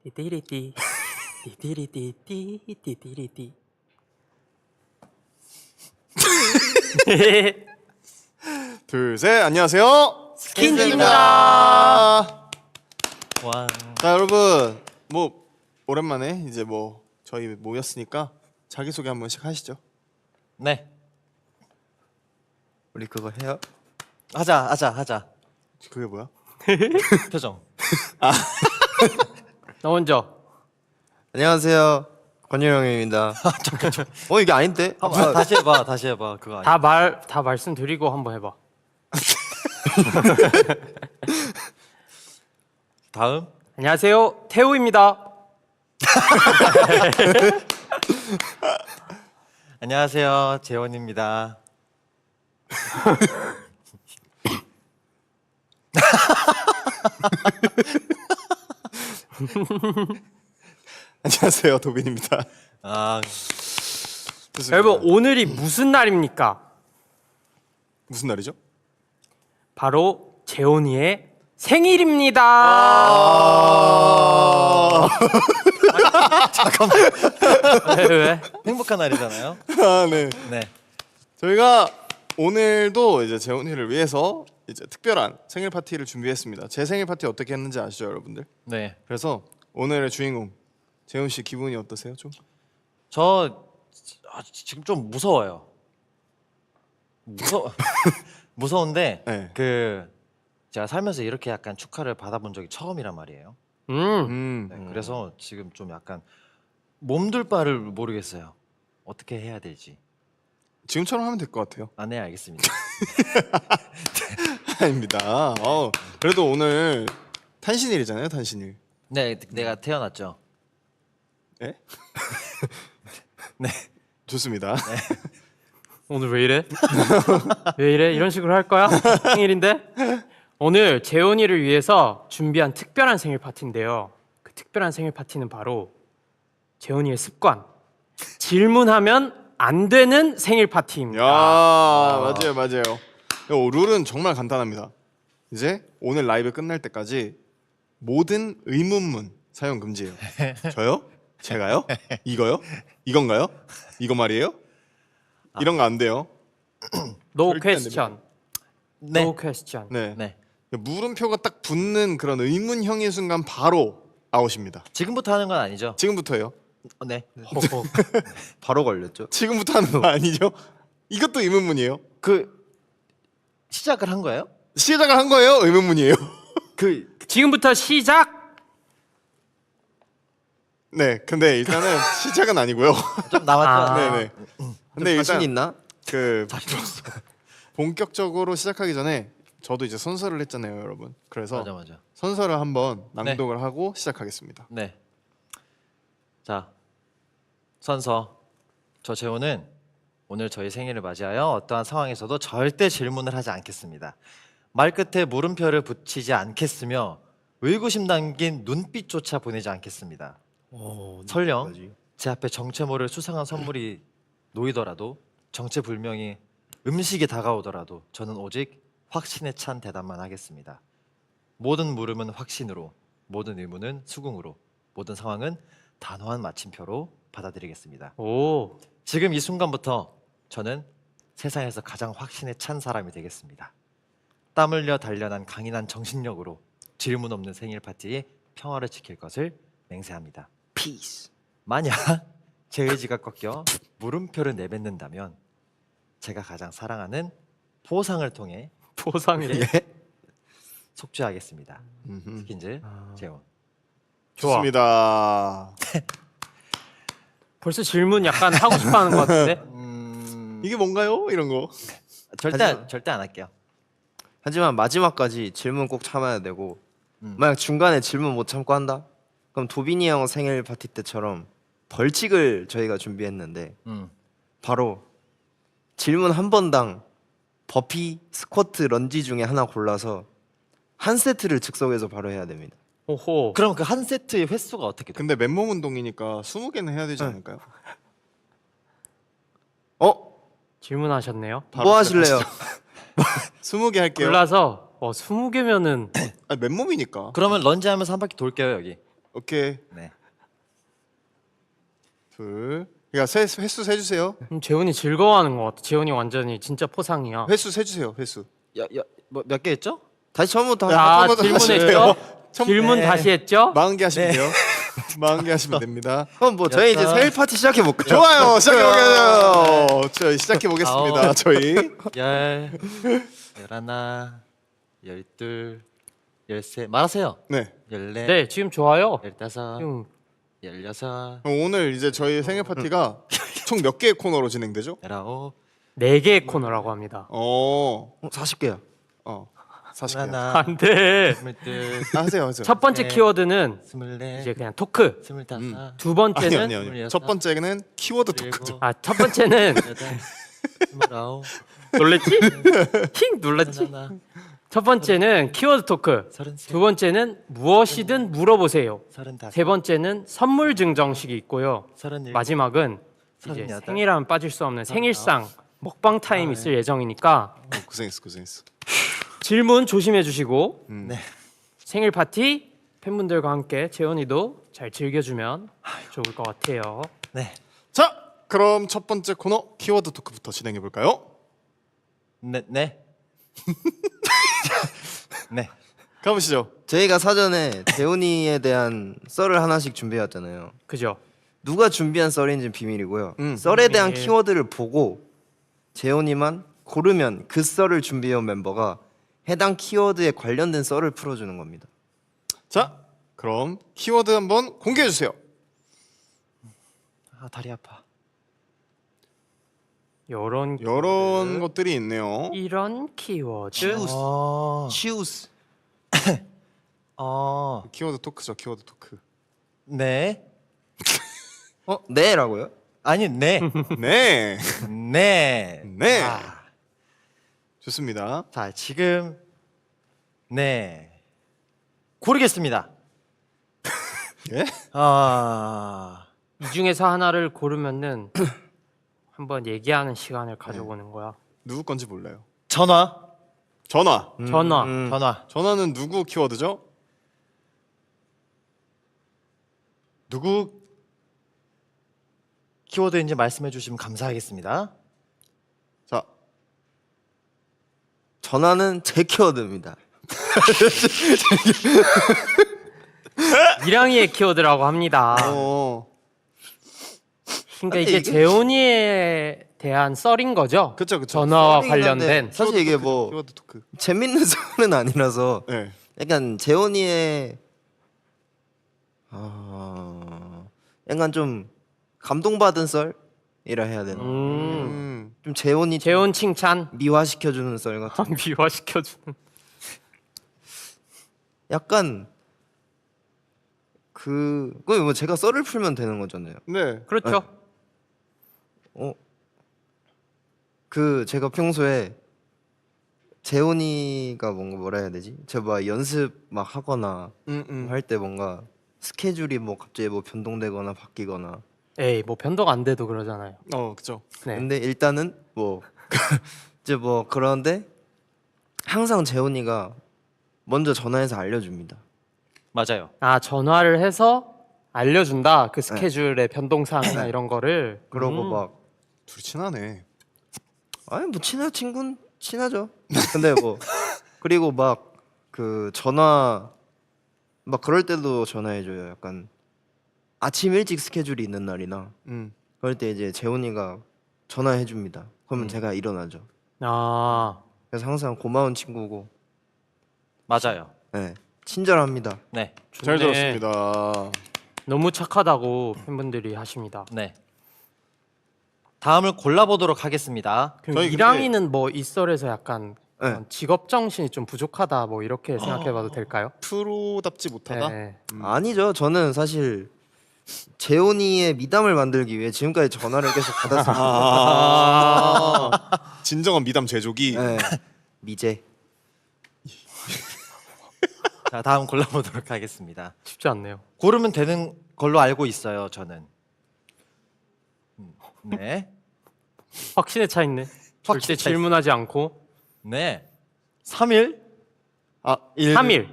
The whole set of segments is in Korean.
띠띠리띠 띠띠리띠띠 띠띠리띠. 둘, 셋, 안녕하세요. 스킨즈입니다. 와. 자, 여러분, 뭐 오랜만에 이제 뭐 저희 모였으니까 자기 소개 한 번씩 하시죠. 네. 우리 그거 해요? 하자. 그게 뭐야? 표정. 나 먼저. 안녕하세요, 권유령입니다. 이게 아닌데? 한번 다시 해봐. 그거 아니야. 다 말씀드리고 한번 해봐. 다음. 안녕하세요, 태우입니다. 안녕하세요, 재원입니다. 안녕하세요, 도빈입니다. 아, 좋습니다. 여러분, 오늘이 무슨 날입니까? 무슨 날이죠? 바로 재훈이의 생일입니다. 왜? 행복한 날이잖아요. 아, 네. 네. 저희가 오늘도 이제 재훈이를 위해서 이제 특별한 생일 파티를 준비했습니다. 제 생일 파티 어떻게 했는지 아시죠, 여러분들? 네. 그래서 오늘의 주인공 재훈 씨 기분이 어떠세요, 좀? 저 지금 좀 무서워요. 무서운데 네. 제가 살면서 이렇게 약간 축하를 받아본 적이 처음이란 말이에요. 네, 그래서 지금 좀 약간 몸둘 바를 모르겠어요. 어떻게 해야 될지. 지금처럼 하면 될 것 같아요. 네, 알겠습니다. 아닙니다. 그래도 오늘 탄신일이잖아요, 탄신일. 네, 내가 태어났죠. 예? 네. 좋습니다. 오늘 왜 이래? 왜 이래? 이런 식으로 할 거야? 생일인데? 오늘 재훈이를 위해서 준비한 특별한 생일 파티인데요. 그 특별한 생일 파티는 바로 재훈이의 습관. 질문하면 안 되는 생일 파티입니다. 맞아요. 룰은 정말 간단합니다. 이제 오늘 라이브 끝날 때까지 모든 의문문 사용 금지예요. 저요? 제가요? 이거요? 이건가요? 이거 말이에요? 이런 거 안 돼요. No 절대 안 question. 네. No question. 네. 네. 물음표가 딱 붙는 그런 의문형의 순간 바로 아웃입니다. 지금부터 하는 건 아니죠? 지금부터예요. 네. 호호. 바로 걸렸죠. 지금부터 하는 거 아니죠? 이것도 의문문이에요. 시작을 한 거예요? 시작을 한 거예요? 의문문이에요? 지금부터 시작. 네. 근데 일단은 시작은 아니고요. 좀 남았죠? 아. 네네. 근데 자신 일단 있나? 본격적으로 시작하기 전에 저도 이제 선서를 했잖아요, 여러분. 그래서 맞아. 선서를 한번 낭독을 하고 시작하겠습니다. 네. 자, 선서. 저 재호는 오늘 저희 생일을 맞이하여 어떠한 상황에서도 절대 질문을 하지 않겠습니다. 말끝에 물음표를 붙이지 않겠으며 의구심 담긴 눈빛조차 보내지 않겠습니다. 설령 제 앞에 정체 모를 수상한 선물이 놓이더라도 정체불명의 음식이 다가오더라도 저는 오직 확신에 찬 대답만 하겠습니다. 모든 물음은 확신으로, 모든 의문은 수긍으로, 모든 상황은 단호한 마침표로 받아들이겠습니다. 오. 지금 이 순간부터 저는 세상에서 가장 확신에 찬 사람이 되겠습니다. 땀 흘려 단련한 강인한 정신력으로 질문 없는 생일 파티의 평화를 지킬 것을 맹세합니다. 피스. 만약 제 의지가 꺾여 물음표를 내뱉는다면 제가 가장 사랑하는 보상을 통해 보상이. 속죄하겠습니다. 음흠. 스킨즈 재원. 좋아. 좋습니다. 벌써 질문 약간 하고 싶어하는 것 같은데. 이게 뭔가요? 이런 거. 절대 안 할게요. 하지만 마지막까지 질문 꼭 참아야 되고 만약 중간에 질문 못 참고 한다? 그럼 도빈이 형 생일 파티 때처럼 벌칙을 저희가 준비했는데 바로 질문 한 번당 버피, 스쿼트, 런지 중에 하나 골라서 한 세트를 즉석에서 바로 해야 됩니다. 오호. 그럼 그 한 세트의 횟수가 어떻게 돼요? 근데 맨몸 운동이니까 20개는 해야 되지 않을까요? 질문하셨네요. 뭐 하실래요? 20개 할게요. 골라서 20개면은 맨몸이니까. 그러면 런지 하면서 한 바퀴 돌게요 여기. 오케이. 네. 둘. 그러니까 횟수 세주세요. 재훈이 즐거워하는 것 같아. 재훈이 완전히 진짜 포상이야. 횟수 세주세요. 횟수. 뭐몇 개 했죠? 다시 처음부터 아, 처음부터 질문했죠? 첫- 질문 네. 다시 했죠? 40개 하시면 돼요. 40개 하시면 됩니다. 그럼 뭐 저희 이제 약간- 생일 파티 시작해 볼까요? 좋아요. 시작해보겠습니다. 저희 시작해보겠습니다. 아홉. 저희. 열, 열하나, 열둘, 열세. 말하세요. 네. 열네, 네, 지금 좋아요. 열다섯, 지금 열여섯, 그럼 오늘 이제 저희 생일 파티가 총 몇 개의 코너로 진행되죠? 열아홉, 4개의 코너라고 합니다. 40개야. 40개. 하나, 안 돼. 스물둘, 하세요. 첫 번째 네. 키워드는 스물넷, 이제 그냥 토크. 스물다섯, 두 번째는 아니요. 첫 번째는 키워드 토크죠. 스물일곱, 첫 번째는 여덟, 스물아홉, 놀랬지? 힝 놀랐지? 서른하나, 첫 번째는 키워드 토크. 서른셋, 두 번째는 무엇이든 물어보세요. 서른다섯, 세 번째는 선물 증정식이 있고요. 서른일곱, 마지막은 이제 서른여덟. 생일하면 빠질 수 없는 생일상 먹방 타임 있을 예정이니까 고생했어. 질문 조심해 주시고 네. 생일 파티 팬분들과 함께 재현이도 잘 즐겨주면 좋을 것 같아요. 네, 자, 그럼 첫 번째 코너 키워드 토크부터 진행해 볼까요? 네, 네, 네. 가보시죠. 저희가 사전에 재훈이에 대한 썰을 하나씩 준비해왔잖아요. 그죠? 누가 준비한 썰인지는 비밀이고요. 음. 썰에 대한 비밀. 키워드를 보고 재훈이만 고르면 그 썰을 준비해온 멤버가 해당 키워드에 관련된 썰을 풀어주는 겁니다. 자, 그럼 키워드 한번 공개해 주세요. 아 다리 아파. 요런 이런 것들이 있네요. 이런 키워드 치우스. 어, 치우스. 키워드 토크죠. 키워드 토크. 네. 네라고요? 아니 네, 네. 네, 네. 아, 좋습니다. 자 지금 네 고르겠습니다. 예? 이 중에서 하나를 고르면은 한번 얘기하는 시간을 가져보는 거야. 누구 건지 몰라요. 전화, 전화. 전화. 전화. 전화는 누구 키워드죠? 누구 키워드인지 말씀해 주시면 감사하겠습니다. 자, 전화는 제 키워드입니다. 이랑이의 키워드라고 합니다. 그러니까 이게 재훈이에 대한 썰인 거죠? 그쵸. 전화와 썰이긴 관련된. 한데 사실 이게 뭐 키워드 토크. 재밌는 썰은 아니라서 네. 약간 재훈이의 약간 좀 감동받은 썰이라 해야 되나? 좀 재훈이 재훈 칭찬 미화시켜주는 썰 같은. 미화시켜주는. 약간 그거 뭐 제가 썰을 풀면 되는 거잖아요. 네. 그렇죠. 그 제가 평소에 재훈이가 뭔가 뭐라 해야 되지? 제가 막 연습 막 하거나 할 때 뭔가 스케줄이 뭐 갑자기 뭐 변동되거나 바뀌거나. 에이 뭐 변동 안 돼도 그러잖아요. 그죠. 네. 근데 일단은 뭐 이제 뭐 그런데 항상 재훈이가 먼저 전화해서 알려줍니다. 맞아요. 아 전화를 해서 알려준다. 그 스케줄의 변동사항이나 이런 거를. 그러고 막 둘이 친하네. 아니 뭐 친한 친구는 친하죠. 근데 뭐 그리고 막 그 전화 막 그럴 때도 전화해줘요. 약간 아침 일찍 스케줄이 있는 날이나 그럴 때 이제 재훈이가 전화해줍니다. 그러면 제가 일어나죠. 아 그래서 항상 고마운 친구고, 맞아요. 네, 친절합니다. 네, 잘 좋네. 들었습니다. 너무 착하다고 팬분들이 하십니다. 네. 다음을 골라보도록 하겠습니다. 그럼 저희 근데- 이랑이는 뭐 이 썰에서 약간 네. 직업 정신이 좀 부족하다 뭐 이렇게 생각해봐도 될까요? 프로답지 못하다. 네. 아니죠. 저는 사실 재훈이의 미담을 만들기 위해 지금까지 전화를 계속 받았습니다. 진정한 미담 제조기. 네, 미제. 자, 다음 골라보도록 하겠습니다. 쉽지 않네요. 고르면 되는 걸로 알고 있어요, 저는. 네, 확신에 차 있네. 절대 확신에 차 질문하지 않고 네. 3일, 1, 3일.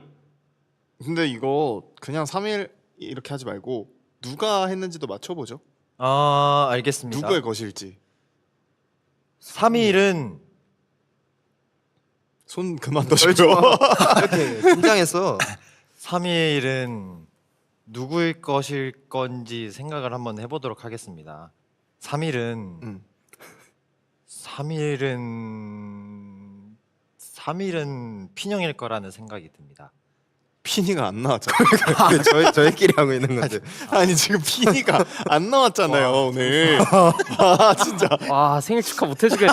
근데 이거 그냥 3일 이렇게 하지 말고 누가 했는지도 맞춰보죠. 알겠습니다. 누구의 것일지. 3일은 손 그만 더시고요. 이렇게 긴장했어. 3일은 누구일 것일 건지 생각을 한번 해보도록 하겠습니다. 3일은 3일은 핀형일 거라는 생각이 듭니다. 피니가 안 나왔잖아. 저희끼리 하고 있는 건데. 아니 지금 피니가 안 나왔잖아요 오늘. 진짜. 와 생일 축하 못 해주겠네.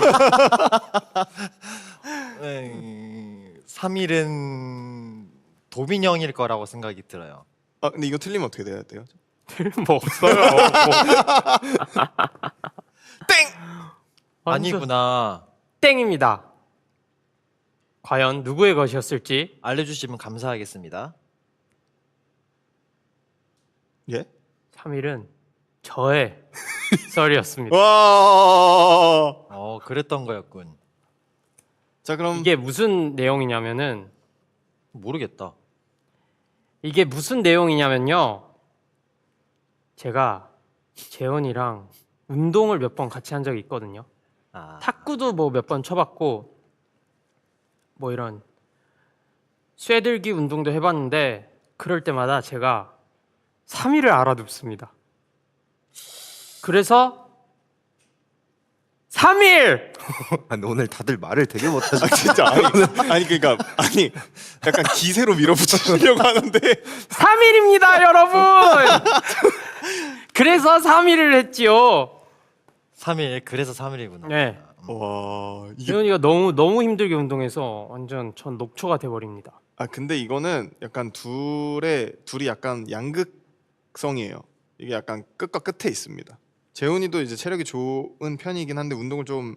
3일은 도빈형일 거라고 생각이 들어요. 근데 이거 틀리면 어떻게 돼야 돼요? 뭐 없어요. 땡. 아니구나. 땡입니다. 과연 누구의 것이었을지 알려주시면 감사하겠습니다. 예? 3일은 저의 썰이었습니다. 와. 그랬던 거였군. 자 그럼 이게 무슨 내용이냐면은 모르겠다. 이게 무슨 내용이냐면요. 제가 재현이랑 운동을 몇 번 같이 한 적이 있거든요. 탁구도 뭐 몇 번 쳐봤고 뭐 이런 쇠들기 운동도 해봤는데 그럴 때마다 제가 3일을 알아듣습니다. 그래서 3일! 근데 오늘 다들 말을 되게 못하죠. 진짜 아니 그러니까 약간 기세로 밀어붙이려고 하는데 3일입니다 여러분! 그래서 3일을 했지요. 3일 그래서 3일이구나. 네. 와 이게 재현이가 너무 힘들게 운동해서 완전 전 녹초가 돼버립니다. 근데 이거는 약간 둘이 약간 양극성이에요. 이게 약간 끝과 끝에 있습니다. 재훈이도 이제 체력이 좋은 편이긴 한데 운동을 좀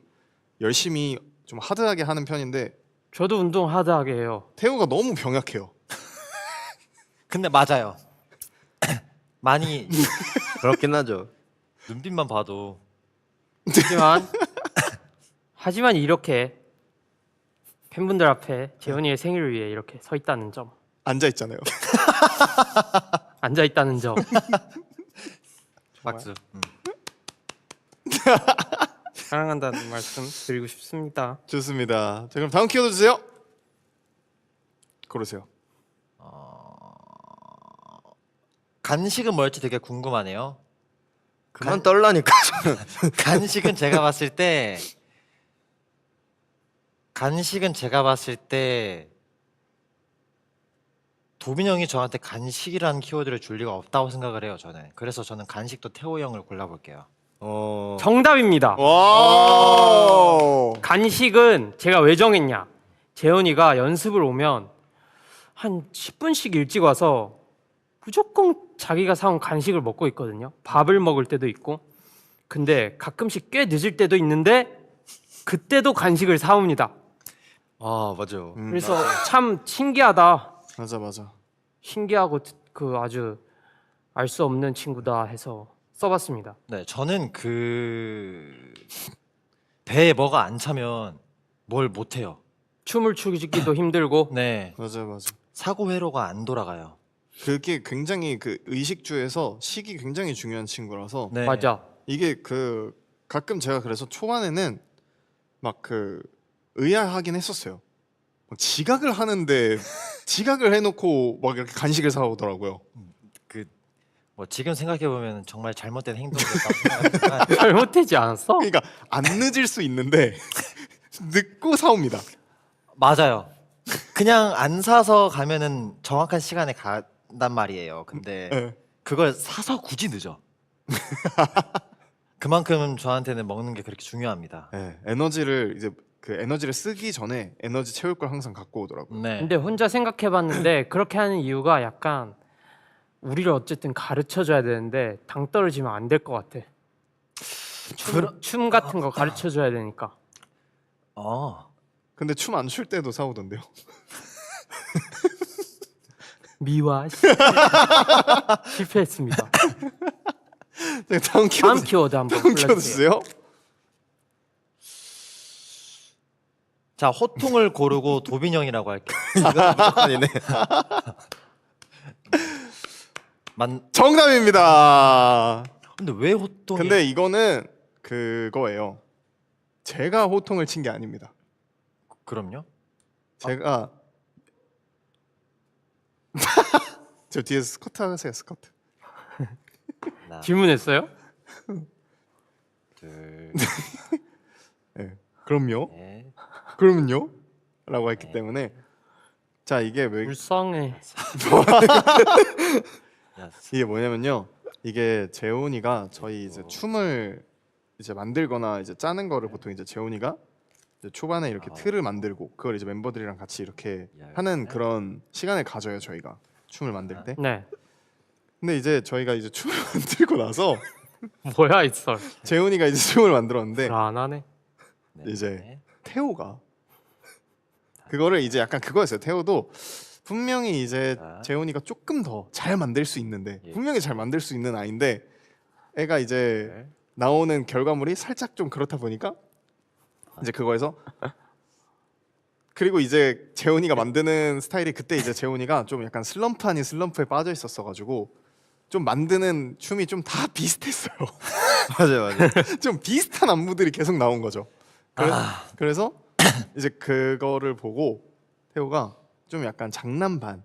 열심히 좀 하드하게 하는 편인데 저도 운동 하드하게 해요. 태우가 너무 병약해요. 근데 맞아요. 많이 그렇긴 하죠. 눈빛만 봐도 하지만 이렇게 팬분들 앞에 재현이의 생일을 위해 이렇게 서 있다는 점, 앉아 있잖아요. 앉아 있다는 점, 박수. 사랑한다는 말씀 드리고 싶습니다. 좋습니다. 자 그럼 다음 키워드 주세요. 고르세요. 간식은 뭘지 되게 궁금하네요. 그만 떨라니까. 간식은 제가 봤을 때 도빈 형이 저한테 간식이라는 키워드를 줄 리가 없다고 생각을 해요. 그래서 저는 간식도 태호 형을 골라볼게요. 정답입니다. 와. 간식은 제가 왜 정했냐? 재현이가 연습을 오면 한 10분씩 일찍 와서 무조건 자기가 사온 간식을 먹고 있거든요. 밥을 먹을 때도 있고. 근데 가끔씩 꽤 늦을 때도 있는데 그때도 간식을 사옵니다. 맞아요. 그래서 참 신기하다. 맞아. 신기하고 그 아주 알 수 없는 친구다 해서 써봤습니다. 네, 저는 배에 뭐가 안 차면 뭘 못해요. 춤을 추기도 힘들고. 네, 맞아. 사고 회로가 안 돌아가요. 그게 굉장히 그 의식주에서 식이 굉장히 중요한 친구라서 네, 맞아. 이게 가끔 제가 그래서 초반에는 막 의아하긴 했었어요. 막 지각을 하는데 지각을 해놓고 막 이렇게 간식을 사오더라고요. 뭐 지금 생각해 보면 정말 잘못된 행동이었다고 생각하지만 잘못되지 않았어? 그러니까 안 늦을 수 있는데 늦고 사옵니다. 맞아요. 그냥 안 사서 가면은 정확한 시간에 간단 말이에요. 근데 네. 그걸 사서 굳이 늦어. 그만큼 저한테는 먹는 게 그렇게 중요합니다. 네, 에너지를 쓰기 전에 에너지 채울 걸 항상 갖고 오더라고요. 네. 근데 혼자 생각해봤는데 그렇게 하는 이유가 약간 우리를 어쨌든 가르쳐줘야 되는데 당 떨어지면 안 될 것 같아. 춤 같은 거 가르쳐줘야 되니까. 근데 춤 안 출 때도 사오던데요. 미화 실패했습니다. 네, 다음 다음 키워드 키워드 한번 키워드 골라주세요. 주세요. 자, 호통을 고르고 도빈 형이라고 할게요. 아니네. 정답입니다. 근데 왜 호통이? 근데 이거는 그거예요. 제가 호통을 친 게 아닙니다. 그럼요. 제가 저 뒤에서 스쿼트 하세요. 스쿼트. 하나, 질문했어요? 둘, 네. 그럼요. 넷, 그러면요? 라고 했기 때문에 자 이게 왜 불쌍해. 여섯. 이게 뭐냐면요. 이게 재훈이가 저희 이제 춤을 이제 만들거나 이제 짜는 거를 보통 이제 재훈이가 이제 초반에 이렇게 틀을 만들고 그걸 이제 멤버들이랑 같이 이렇게 하는 그런 시간을 가져요 저희가 춤을 만들 때. 네. 근데 이제 저희가 이제 춤을 만들고 나서 뭐야 이 썰. 재훈이가 이제 춤을 만들었는데 불안하네. 넷, 이제 태호가 그거를 이제 약간 그거였어요. 태호도 분명히 이제 자. 재훈이가 조금 더 잘 만들 수 있는데 예. 분명히 잘 만들 수 있는 아이인데 애가 이제 넷. 나오는 결과물이 살짝 좀 그렇다 보니까 이제 그거에서 그리고 이제 재훈이가 만드는 스타일이 그때 이제 재훈이가 좀 약간 슬럼프 아닌 슬럼프에 빠져 있었어 가지고 좀 만드는 춤이 좀 다 비슷했어요. 맞아요. 좀 비슷한 안무들이 계속 나온 거죠. 그래서 이제 그거를 보고 태호가 좀 약간 장난 반,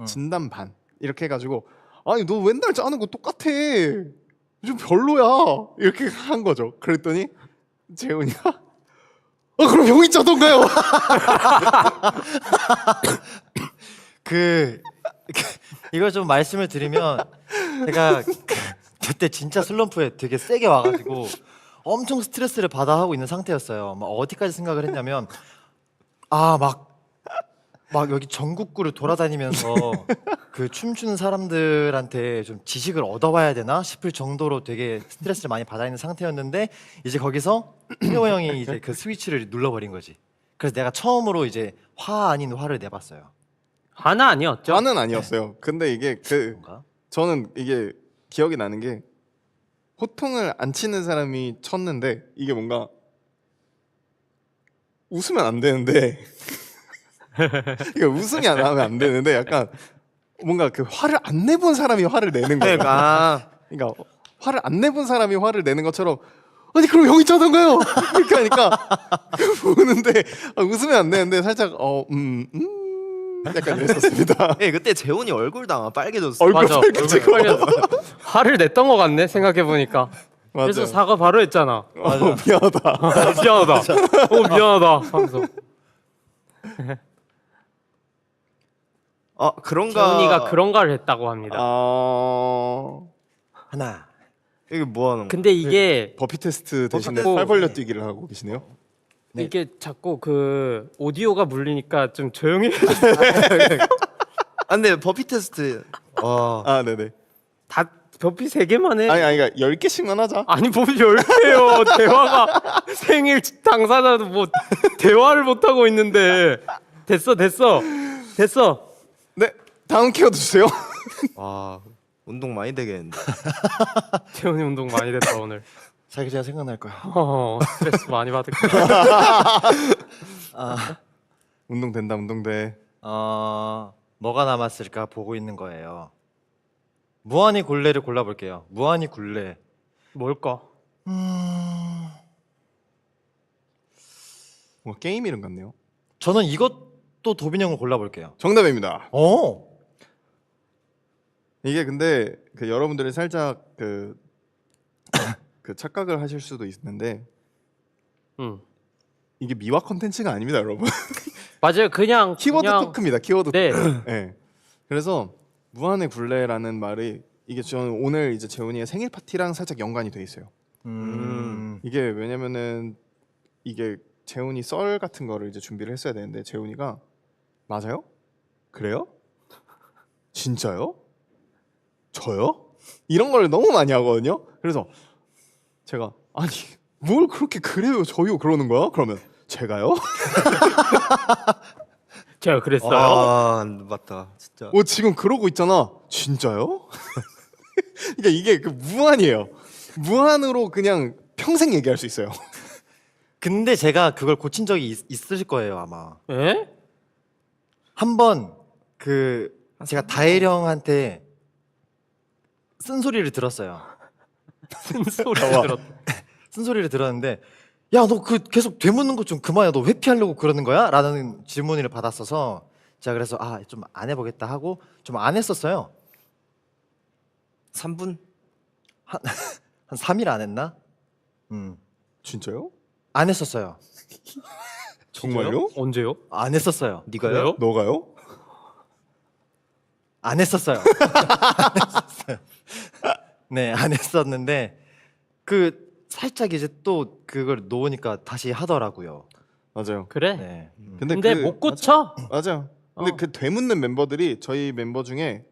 진담 반 이렇게 해가지고 아니 너 맨날 짜는 거 똑같아. 좀 별로야. 이렇게 한 거죠. 그랬더니 재훈이가 그럼 형이 짜던가요? 이걸 좀 말씀을 드리면 제가 그때 진짜 슬럼프에 되게 세게 와가지고 엄청 스트레스를 받아 하고 있는 상태였어요. 막 어디까지 생각을 했냐면 막 여기 전국구를 돌아다니면서 그 춤추는 사람들한테 좀 지식을 얻어와야 되나 싶을 정도로 되게 스트레스를 많이 받아 있는 상태였는데 이제 거기서 태호 형이 이제 그 스위치를 눌러버린 거지. 그래서 내가 처음으로 이제 화 아닌 화를 내봤어요. 하나 아니었죠? 저는 아니었어요. 근데 이게 뭔가? 저는 이게 기억이 나는 게 호통을 안 치는 사람이 쳤는데 이게 뭔가 웃으면 안 되는데 이게 웃음이 안 나면 안 되는데 약간 뭔가 그 화를 안 내본 사람이 화를 내는 거예요. 그러니까 화를 안 내본 사람이 화를 내는 것처럼 아니 그럼 형이 짜던가요? 이렇게 하니까 보는데 웃으면 안 되는데 살짝 약간 이랬었습니다. 예, 그때 재훈이 얼굴도 아마 빨개졌어. 얼굴 맞아. 빨개지고. 화를 냈던 것 같네 생각해 보니까. 그래서 맞아요. 사과 바로 했잖아. 미안하다. 미안하다. 미안하다. 하면서 그런가? 재훈이가 그런가를 했다고 합니다. 하나. 이게 뭐 하는 거? 근데 이게 버피 테스트 대신에 테스트. 팔 벌려 뛰기를 하고 계시네요. 네. 이게 자꾸 그 오디오가 물리니까 좀 조용히 근데 버피 테스트. 네네. 다 버피 3개만 해. 아니 그러니까 10개씩만 하자. 아니 뭐 10개요. 대화가 생일 당사자도 뭐 대화를 못 하고 있는데 됐어. 네, 다음 키워드 주세요. 와, 운동 많이 되겠는데. 재훈이 운동 많이 됐다 오늘. 자기가 생각날 거야. 스트레스 많이 받을 거야. 운동 된다, 운동 돼. 뭐가 남았을까 보고 있는 거예요. 무한히 굴레를 골라볼게요. 무한히 굴레. 뭘까? 뭔가 게임 이름 같네요. 저는 이것도 도빈 형을 골라볼게요. 정답입니다. 이게 근데 그 여러분들이 살짝 그 착각을 하실 수도 있는데 이게 미화 컨텐츠가 아닙니다, 여러분. 맞아요. 그냥 키워드 그냥, 토크입니다. 키워드 네. 토크. 네. 그래서 무한의 굴레라는 말이 이게 저는 오늘 이제 재훈이의 생일 파티랑 살짝 연관이 돼 있어요. 이게 왜냐면은 이게 재훈이 썰 같은 거를 이제 준비를 했어야 되는데 재훈이가 맞아요? 그래요? 진짜요? 저요? 이런 걸 너무 많이 하거든요. 그래서 제가 아니 뭘 그렇게 그래요 저요 그러는 거야? 그러면 제가요? 제가 그랬어요. 맞다. 진짜. 지금 그러고 있잖아. 진짜요? 그러니까 이게 그 무한이에요. 무한으로 그냥 평생 얘기할 수 있어요. 근데 제가 그걸 고친 적이 있으실 거예요 아마. 에? 한번 그 제가 다혜령한테 쓴소리를 들었어요. 소리를 들었다. 쓴소리를 들었는데 야 너 그 계속 되묻는 거 좀 그만해. 너 회피하려고 그러는 거야? 라는 질문을 받았어서 제가 그래서 좀 안 해보겠다 하고 좀 안 했었어요. 3분? 한 3일 안 했나? 진짜요? 안 했었어요. 정말요? 언제요? 안 했었어요. 네가요? 그래요? 너가요? 안 했었어요. 안 했었어요. 네, 안 했었는데 그 살짝 이제 또 그걸 놓으니까 다시 하더라고요. 맞아요. 그래. 네. 근데 못 고쳐. 맞아요. 근데 어. 그 되묻는 멤버들이 저희 멤버 중에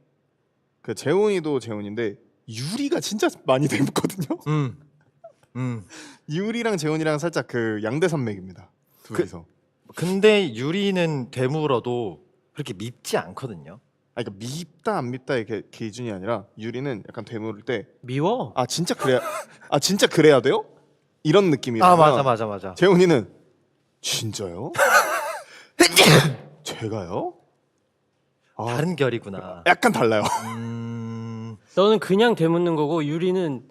그 재훈이도 재훈인데 유리가 진짜 많이 되묻거든요. 유리랑 재훈이랑 살짝 그 양대 산맥입니다. 둘이서. 근데 유리는 되물어도 그렇게 밉지 않거든요. 그러니까 밉다 안 밉다의 기준이 아니라 유리는 약간 되물을 때 미워. 진짜 그래야 진짜 그래야 돼요? 이런 느낌이라. 맞아. 재훈이는 진짜요? 제가요? 다른 결이구나. 약간 달라요. 너는 그냥 되묻는 거고 유리는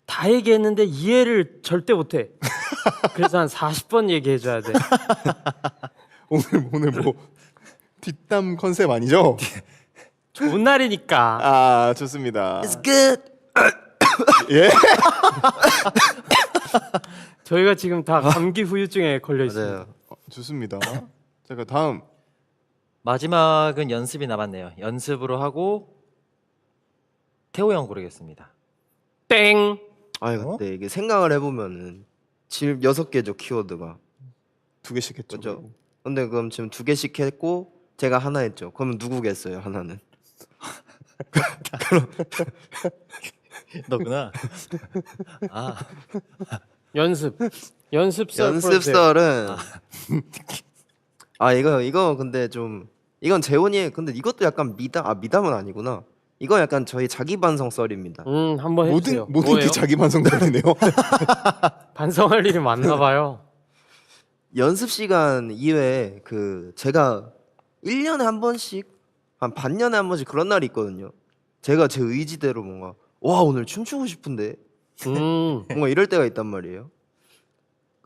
다 얘기했는데 이해를 절대 못해. 그래서 한 40번 얘기해줘야 돼. 오늘 뭐 뒷담 컨셉 아니죠? 좋은 날이니까. 좋습니다. It's good. 예? 저희가 지금 다 감기 후유증에 걸려 있습니다. 맞아요. 좋습니다. 자, 그 다음 마지막은 연습이 남았네요. 연습으로 하고 태호 형 고르겠습니다. 땡. 아니 근데 이게 생각을 해보면은 지금 6개죠 키워드가. 2개씩 했죠. 그죠? 근데 그럼 지금 2개씩 했고 제가 하나 했죠. 그러면 누구겠어요 하나는? 너구나. 연습설. 연습설은 이거 근데 좀 이건 재훈이 근데 이것도 약간 미담은 아니구나. 이건 약간 저희 자기 반성 썰입니다. 한번 해주세요. 모든 뭐예요? 게 자기 반성들이네요. 반성할 일이 많나 봐요. 연습 시간 이외에 그 제가 1년에 한 번씩 한 반년에 한 번씩 그런 날이 있거든요. 제가 제 의지대로 뭔가 와 오늘 춤추고 싶은데 뭔가 이럴 때가 있단 말이에요.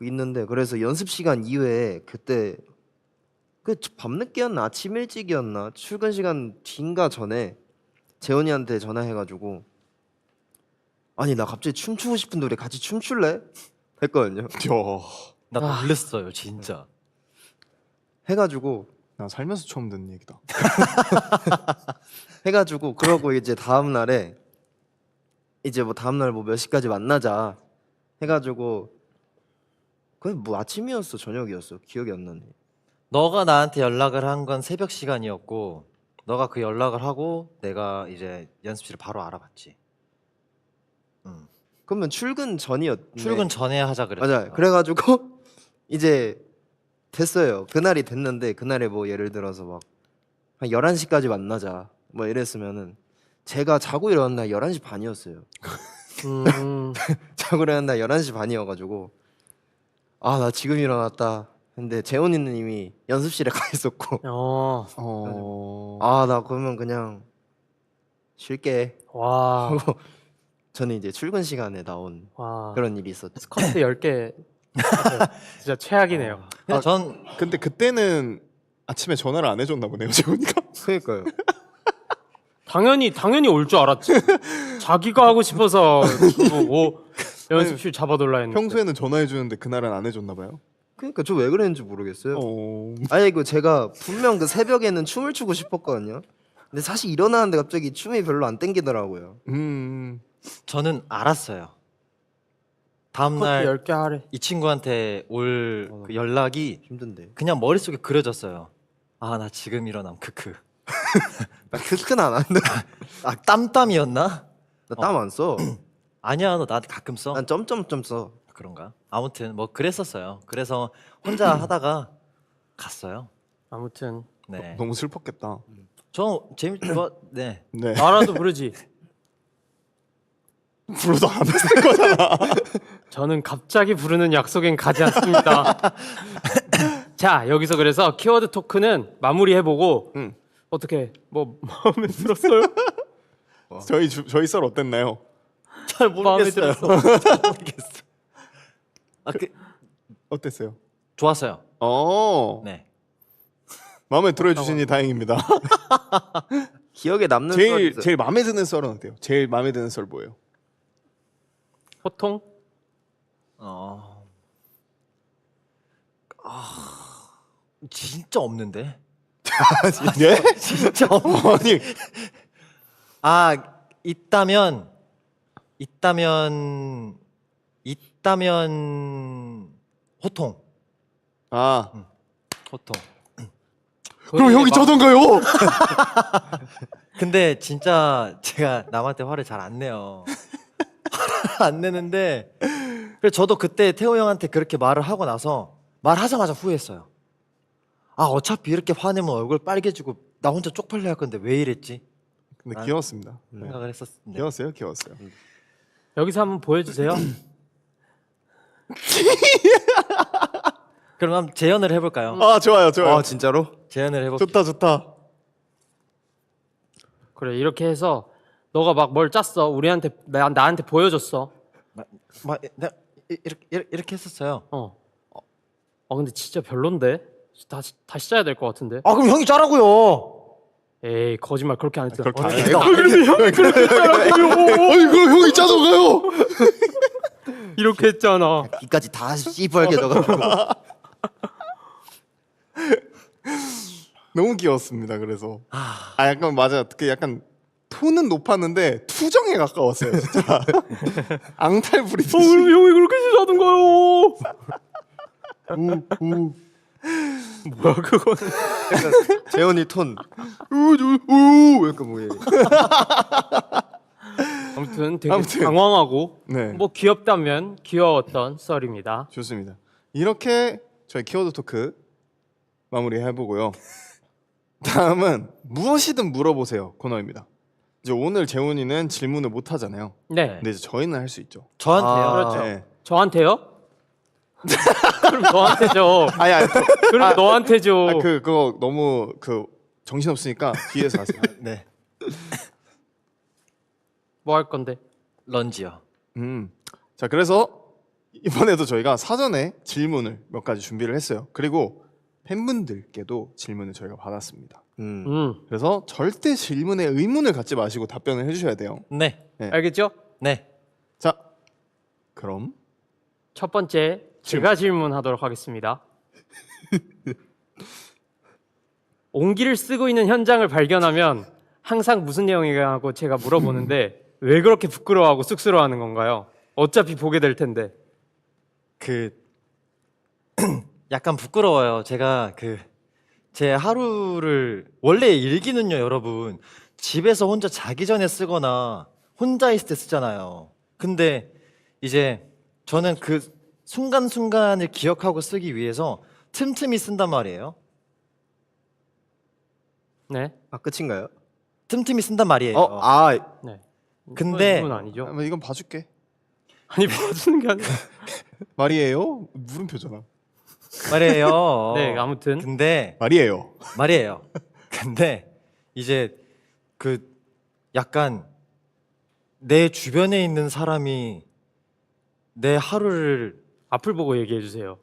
있는데 그래서 연습 시간 이외에 그때 그 밤늦게였나 아침 일찍이었나 출근 시간 뒤인가 전에 재훈이한테 전화해가지고 아니 나 갑자기 춤추고 싶은데 우리 같이 춤출래? 했거든요. 나 놀랬어요, 진짜. 해가지고 나 살면서 처음 듣는 얘기다. 해가지고 그러고 이제 다음 날에 이제 뭐 다음 날 뭐 몇 시까지 만나자 해가지고 그게 뭐 아침이었어 저녁이었어 기억이 안 나네. 너가 나한테 연락을 한 건 새벽 시간이었고 너가 그 연락을 하고 내가 이제 연습실을 바로 알아봤지. 그러면 출근 전이었네. 출근 전에 하자 그랬어. 맞아요. 그래가지고 이제 됐어요. 그날이 됐는데 그날에 뭐 예를 들어서 막 한 11시까지 만나자 뭐 이랬으면은 제가 자고 일어난 날 11시 반이었어요. 자고 일어난 날 11시 반이어가지고 나 지금 일어났다. 근데 재훈이는 이미 연습실에 가 있었고 나 그러면 그냥 쉴게. 와. 저는 이제 출근 시간에 나온 와. 그런 일이 있었죠. 스커트 10개. 진짜 최악이네요. 근데 전 근데 그때는 아침에 전화를 안 해줬나 보네요, 재훈이가. 그러니까요. 당연히 올 줄 알았지. 자기가 하고 싶어서 연습실 잡아둘라 했는데. 평소에는 전화해 주는데 그날은 안 해줬나 봐요. 그러니까 저 왜 그랬는지 모르겠어요. 어... 아니 이거 제가 분명 그 새벽에는 춤을 추고 싶었거든요. 근데 사실 일어나는데 갑자기 춤이 별로 안 땡기더라고요. 저는 알았어요. 다음 스커트 날 10개 하래. 이 친구한테 올 그 연락이 힘든데. 그냥 머릿속에 그려졌어요. 나 지금 일어남 크크. 크크는 안 한다. 땀땀이었나? 나 땀 안 써. 아니야, 너 나한테 가끔 써. 난 점점점 써. 그런가? 아무튼 뭐 그랬었어요. 그래서 혼자 하다가 갔어요. 아무튼 네. 너무 슬펐겠다. 네. 네. 나라도 부르지. 불러도 안 했을 거잖아. 저는 갑자기 부르는 약속엔 가지 않습니다. 자, 여기서 그래서 키워드 토크는 마무리해보고 어떻게 뭐 마음에 들었어요? 저희 썰 어땠나요? 잘 마음에 모르겠어요. 들었어. 잘 모르겠어. 어땠어요? 좋았어요. 네. 마음에 들어주시니 다행입니다. 기억에 남는 썰이 있어요. 제일 마음에 드는 썰은 어때요? 제일 마음에 드는 썰 뭐예요? 호통? 진짜 없는데. 예? 진짜 없. 아니 아 있다면 호통. 아 호통. 그럼 형이 짜던가요? 근데 진짜 제가 남한테 화를 잘 안 내요. 화를 안 내는데 그래서 저도 그때 태호 형한테 그렇게 말을 하고 나서 말하자마자 후회했어요. 아 어차피 이렇게 화내면 얼굴 빨개지고 나 혼자 쪽팔려 할 건데 왜 이랬지? 근데 귀여웠습니다. 생각을 했었는데. 귀여웠어요, 귀여웠어요. 여기서 한번 보여주세요. 그럼 한번 재연을 해볼까요? 아 좋아요, 좋아요. 아 진짜로? 재연을 해볼게요. 좋다. 그래 이렇게 해서 너가 막 뭘 짰어. 우리한테 나한테 보여줬어. 내가 이렇게 했었어요. 근데 진짜 별론데. 다시 짜야 될 것 같은데. 아 그럼 형이 짜라고요. 에이 거짓말 그렇게 안 했어. 그렇게 안 어떻게 해요? 그러면 형이 그렇게 짜라고요. 아니 그럼 형이 짜던가요? 이렇게 했잖아. 이까지 다 씨벌게 적어가지고. 너무 귀여웠습니다. 그래서 약간 맞아. 그 약간 톤은 높았는데 투정에 가까웠어요. 진짜 앙탈 부리듯이. 그럼 형이 그렇게 짜던가요. 뭐야 그거는. 재현이 톤. 우 약간 뭐 이래. 아무튼 되게 아무튼. 당황하고 네, 뭐 귀엽다면 귀여웠던 썰입니다. 좋습니다. 이렇게 저희 키워드 토크 마무리 해보고요. 다음은 무엇이든 물어보세요 코너입니다. 이제 오늘 재훈이는 질문을 못 하잖아요. 네. 근데 이제 저희는 할 수 있죠. 저한테요. 그렇죠. 네. 저한테요? 그럼 너한테 줘. 아니 그럼 너한테 줘. 그거 너무 그 정신 없으니까 뒤에서 하세요. 네. 뭐 할 건데? 런지요. 자 그래서 이번에도 저희가 사전에 질문을 몇 가지 준비를 했어요. 그리고 팬분들께도 질문을 저희가 받았습니다. 그래서 절대 질문에 의문을 갖지 마시고 답변을 해주셔야 돼요. 네. 네. 알겠죠? 네. 자 그럼 첫 번째 제가 질문하도록 하겠습니다. 옹기를 쓰고 있는 현장을 발견하면 항상 무슨 내용이냐고 제가 물어보는데 왜 그렇게 부끄러워하고 쑥스러워하는 건가요? 어차피 보게 될 텐데. 그 약간 부끄러워요. 제가 제 하루를 원래 일기는요, 여러분. 집에서 혼자 자기 전에 쓰거나 혼자 있을 때 쓰잖아요. 근데 이제 저는 그 순간순간을 기억하고 쓰기 위해서 틈틈이 쓴단 말이에요. 네. 아 끝인가요? 틈틈이 쓴단 말이에요. 네. 근데- 이건 아니죠. 이건 봐줄게. 아니 봐주는 게 아니라. 말이에요. 물음표잖아. 말이에요. 네, 아무튼 근데 말이에요. 말이에요. 근데 이제 그 약간 내 주변에 있는 사람이 내 하루를 앞을 보고 얘기해 주세요.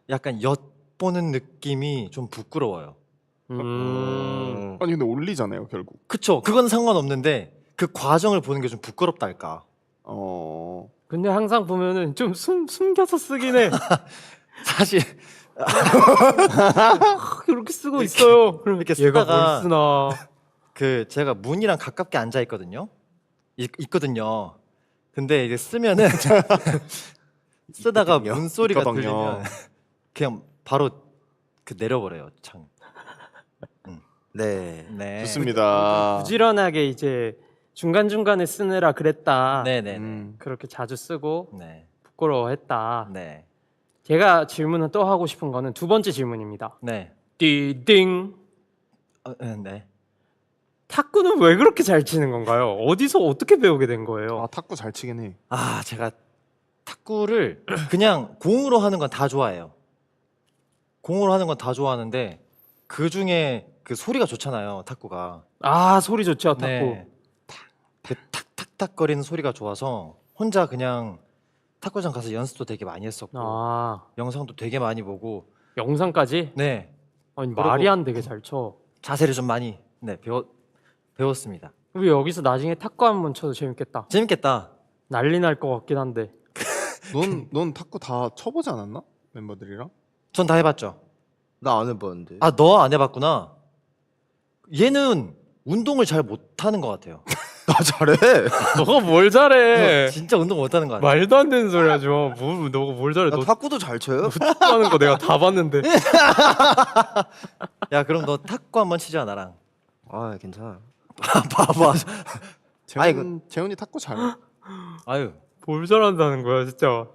약간 엿보는 느낌이 좀 부끄러워요. 아니 근데 올리잖아요 결국. 그쵸? 그건 상관없는데 그 과정을 보는 게 좀 부끄럽달까. 근데 항상 보면은 좀 숨겨서 쓰긴 해. 사실 그렇게 쓰고 있어요. 그럼 이렇게 얘가 쓰다가 뭘 쓰나. 그 제가 문이랑 가깝게 앉아 있거든요. 있거든요. 근데 이제 쓰면은 쓰다가 문 소리가 있거든요. 들리면 그냥 바로 내려버려요 창. 네. 네. 좋습니다. 부지런하게 이제 중간중간에 쓰느라 그랬다. 네네. 그렇게 자주 쓰고 네. 부끄러워했다. 네. 제가 질문을 또 하고 싶은 거는 두 번째 질문입니다. 네. 띠딩. 네. 탁구는 왜 그렇게 잘 치는 건가요? 어디서 어떻게 배우게 된 거예요? 아 탁구 잘 치긴 해. 아 제가 탁구를 그냥 공으로 하는 건 다 좋아해요. 공으로 하는 건 다 좋아하는데 그 중에 그 소리가 좋잖아요. 탁구가. 아 소리 좋죠 탁구. 네. 그 탁탁탁거리는 소리가 좋아서 혼자 그냥 탁구장 가서 연습도 되게 많이 했었고 아 영상도 되게 많이 보고 영상까지? 네 아니 그리고- 말이 안 되게 잘 쳐. 자세를 좀 많이 배웠습니다. 우리 여기서 나중에 탁구 한번 쳐도 재밌겠다. 재밌겠다. 난리 날 것 같긴 한데. 넌 탁구 다 쳐보지 않았나? 멤버들이랑? 전 다 해봤죠. 나 안 해봤는데. 아 너 안 해봤구나. 얘는 운동을 잘 못하는 것 같아요. 나 잘해. 너가 뭘 잘해? 너 진짜 운동 못하는 것 같아. 말도 안 되는 소리 하지 마. 너가 뭘 잘해? 나 너 탁구도 잘 쳐요. 하는 거 내가 다 봤는데. 야 그럼 너 탁구 한번 치자 나랑. 아 괜찮아. 봐봐. 재훈이 탁구 잘해. 아유. 뭘 잘한다는 거야 진짜.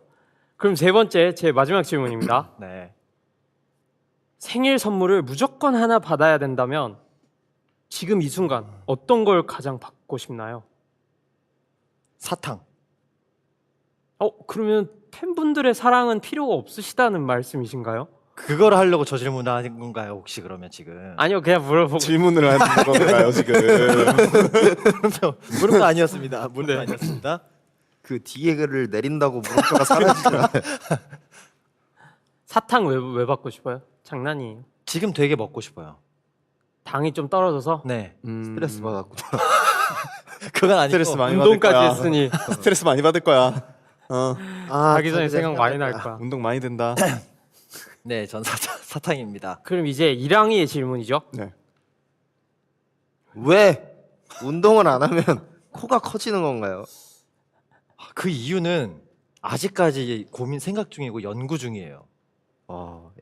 그럼 세 번째 제 마지막 질문입니다. 네. 생일 선물을 무조건 하나 받아야 된다면 지금 이 순간 어떤 걸 가장 받고 싶나요? 사탕. 그러면 팬분들의 사랑은 필요가 없으시다는 말씀이신가요? 그걸 하려고 저 질문을 하는 건가요 혹시 그러면 지금? 아니요 그냥 물어보고. 질문을 하는 건가요 지금? 물음표 아니었습니다. 물음표 아니었습니다. 그 뒤에를 내린다고 물음표가 사라지잖아. 사탕 왜 받고 싶어요? 장난이에요. 지금 되게 먹고 싶어요. 당이 좀 떨어져서 네. 스트레스 받았고. 그건 아니고. 스트레스 많이 받을 운동까지 거야. 했으니 스트레스 많이 받을 거야. 어. 가기 전에 생각 많이 날 거야. 운동 많이 된다. 네, 전 사탕입니다. 그럼 이제 이랑이의 질문이죠. 네. 왜 운동을 안 하면 코가 커지는 건가요? 그 이유는 아직까지 생각 중이고 연구 중이에요.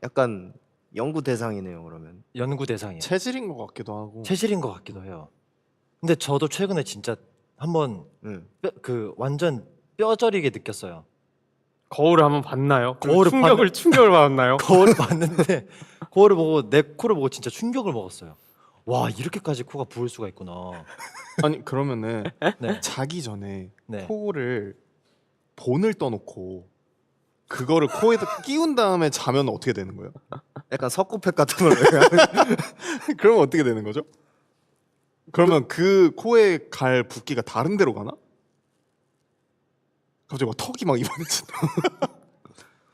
약간 연구 대상이네요. 그러면 연구 대상이에요. 체질인 것 같기도 하고. 체질인 것 같기도 해요. 근데 저도 최근에 진짜 한번 완전 뼈저리게 느꼈어요. 거울을 한번 봤나요? 거울을 충격을 받았나요? 거울을 봤는데 거울을 보고 내 코를 보고 진짜 충격을 먹었어요. 와 이렇게까지 코가 부을 수가 있구나. 아니 그러면은 네. 자기 전에 네. 코를 본을 떠놓고 그거를 코에다 끼운 다음에 자면 어떻게 되는 거예요? 약간 석고팩 같은 걸로 해요. 그러면 어떻게 되는 거죠? 그러면 그 코에 갈 붓기가 다른 데로 가나? 갑자기 막 턱이 막 입안에 친다.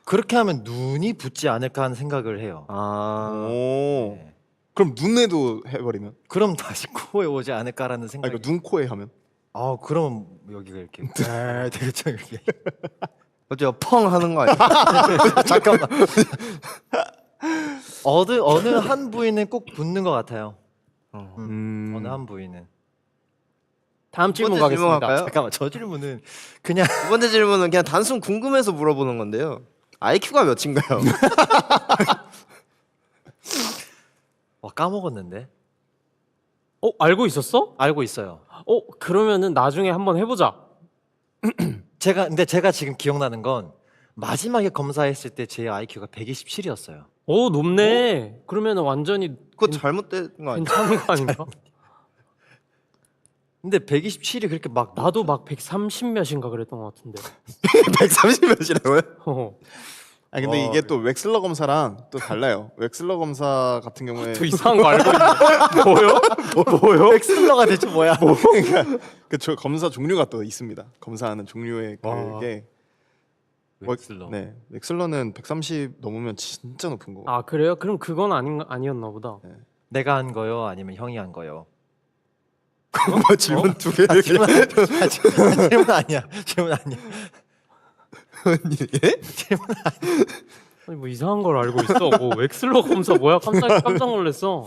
그렇게 하면 눈이 붓지 않을까 하는 생각을 해요. 오. 네. 그럼 눈에도 해버리면? 그럼 다시 코에 오지 않을까라는 아니 생각이. 그러니까 눈 코에 하면? 그럼 여기가 이렇게 되겠죠 이렇게. 어째 펑 하는 거 아니야? 잠깐만. 어느 한 부위는 꼭 붓는 것 같아요. 어느 한 부위는. 다음 질문 두 번째 질문 가겠습니다. 할까요? 잠깐만 저 질문은 그냥 두 번째 질문은 그냥 단순 궁금해서 물어보는 건데요. IQ가 몇인가요? 까먹었는데. 알고 있었어? 알고 있어요. 그러면은 나중에 한번 해보자. 근데 제가 지금 기억나는 건 마지막에 검사했을 때 제 IQ가 127이었어요. 오 높네. 그러면은 완전히 그거 잘못된 거 아니야? 괜찮은 거 아닌가? 근데 127이 그렇게 막 나도 막 130 몇인가 그랬던 것 같은데. 130 몇이라고요? 어. 아 근데 이게 또 웩슬러 검사랑 또 달라요. 웩슬러 검사 같은 경우에 또 이상한 거 알고 있네. 뭐요? 엑슬러가 대체 뭐야? 그 검사 종류가 또 있습니다. 검사하는 종류의 그게 엑슬러. 네, 웩슬러는 130 넘으면 진짜 높은 거. 아 그래요? 그럼 그건 아니었나 보다. 내가 한 거요? 아니면 형이 한 거요? 뭐 질문 두 개를 질문 아니야. 질문 아니야. 예? 질문 아니 뭐 이상한 걸 알고 있어. 뭐 웩슬러 검사 뭐야? 깜짝 놀랐어.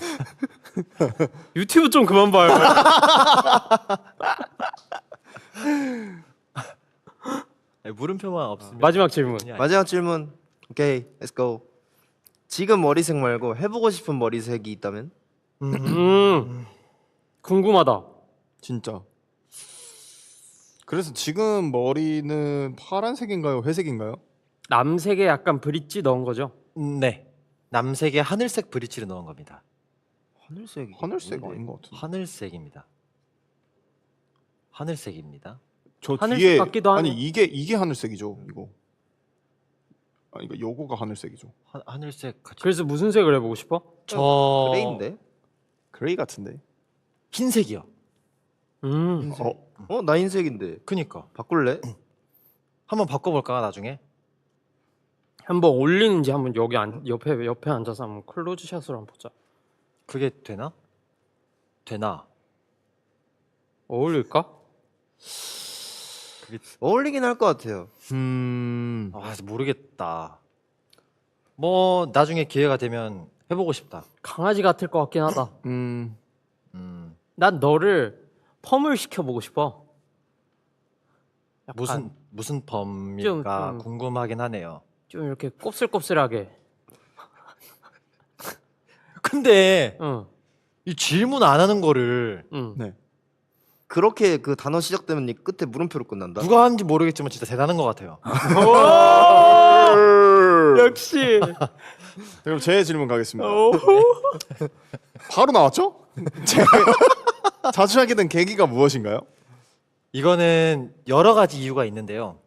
유튜브 좀 그만 봐요. 물음표만 없으면 마지막 질문. 마지막 질문. 오케이, let's go. 지금 머리색 말고 해보고 싶은 머리색이 있다면? 궁금하다. 진짜. 그래서 지금 머리는 파란색인가요? 회색인가요? 남색에 약간 브릿지 넣은 거죠? 네. 남색에 하늘색 브릿지를 넣은 겁니다. 하늘색이. 하늘색 뭔데? 아닌 것 같은데. 하늘색입니다. 하늘색입니다. 저 하늘색 뒤에 같기도 하네. 아니 이게 하늘색이죠. 이거 이거 요거가 하늘색이죠. 하늘색 같이. 그래서 무슨 색을 해보고 싶어? 저 그레이인데? 그레이 같은데. 흰색이요. 나 흰색인데. 그니까 바꿀래? 한번 바꿔볼까 나중에? 한번 올리는지 한번 여기 옆에 앉아서 한번 클로즈 샷으로 한번 보자. 그게 되나? 되나? 어울릴까? 어울리긴 할 것 같아요. 아 모르겠다. 뭐 나중에 기회가 되면 해보고 싶다. 강아지 같을 것 같긴 하다. 음. 난 너를 펌을 시켜보고 싶어. 약간 무슨 범일까 좀- 궁금하긴 하네요. 좀 이렇게 곱슬곱슬하게. 근데 응, 이 질문 안 하는 거를 응. 네. 그렇게 그 단어 시작되면 이 끝에 물음표로 끝난다. 누가 하는지 모르겠지만 진짜 대단한 것 같아요. 역시. 그럼 제 질문 가겠습니다. 바로 나왔죠? 제가 자주 하게 된 계기가 무엇인가요? 이거는 여러 가지 이유가 있는데요.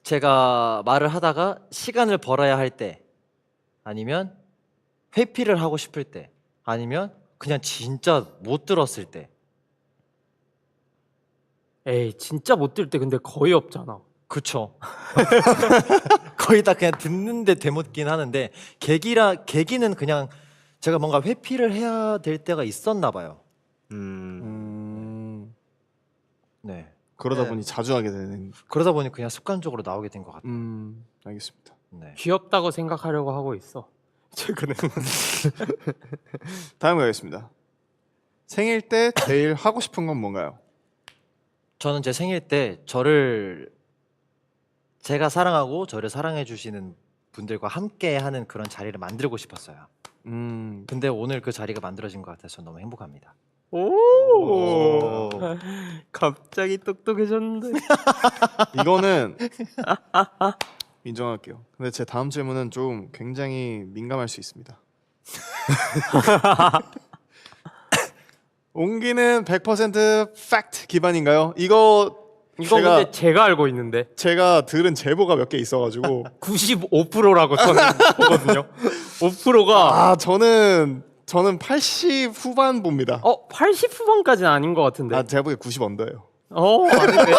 제가 말을 하다가 시간을 벌어야 할 때, 아니면 회피를 하고 싶을 때, 아니면 그냥 진짜 못 들었을 때. 에이 진짜 못 들 때 근데 거의 없잖아. 그쵸. 거의 다 그냥 듣는데 되묻긴 하는데 계기는 그냥 제가 뭔가 회피를 해야 될 때가 있었나 봐요. 네. 그러다 네. 보니 자주 하게 되는. 그러다 보니 그냥 습관적으로 나오게 된 것 같아요. 알겠습니다. 네. 귀엽다고 생각하려고 하고 있어. 최근에. 다음 가겠습니다. 생일 때 제일 하고 싶은 건 뭔가요? 저는 제 생일 때 제가 사랑하고 저를 사랑해 주시는 분들과 함께 하는 그런 자리를 만들고 싶었어요. 근데 오늘 그 자리가 만들어진 것 같아서 너무 행복합니다. 오. 갑자기 똑똑해졌는데. 이거는 인정할게요. 근데 제 다음 질문은 좀 굉장히 민감할 수 있습니다. 옹기는 100% 팩트 기반인가요? 이거 근데 제가 알고 있는데 제가 들은 제보가 몇 개 있어가지고 95%라고 저는 보거든요. 5%가 80 후반 봅니다. 80 후반까지는 아닌 것 같은데. 아 제가 보기에 90 언더예요. 아닌데.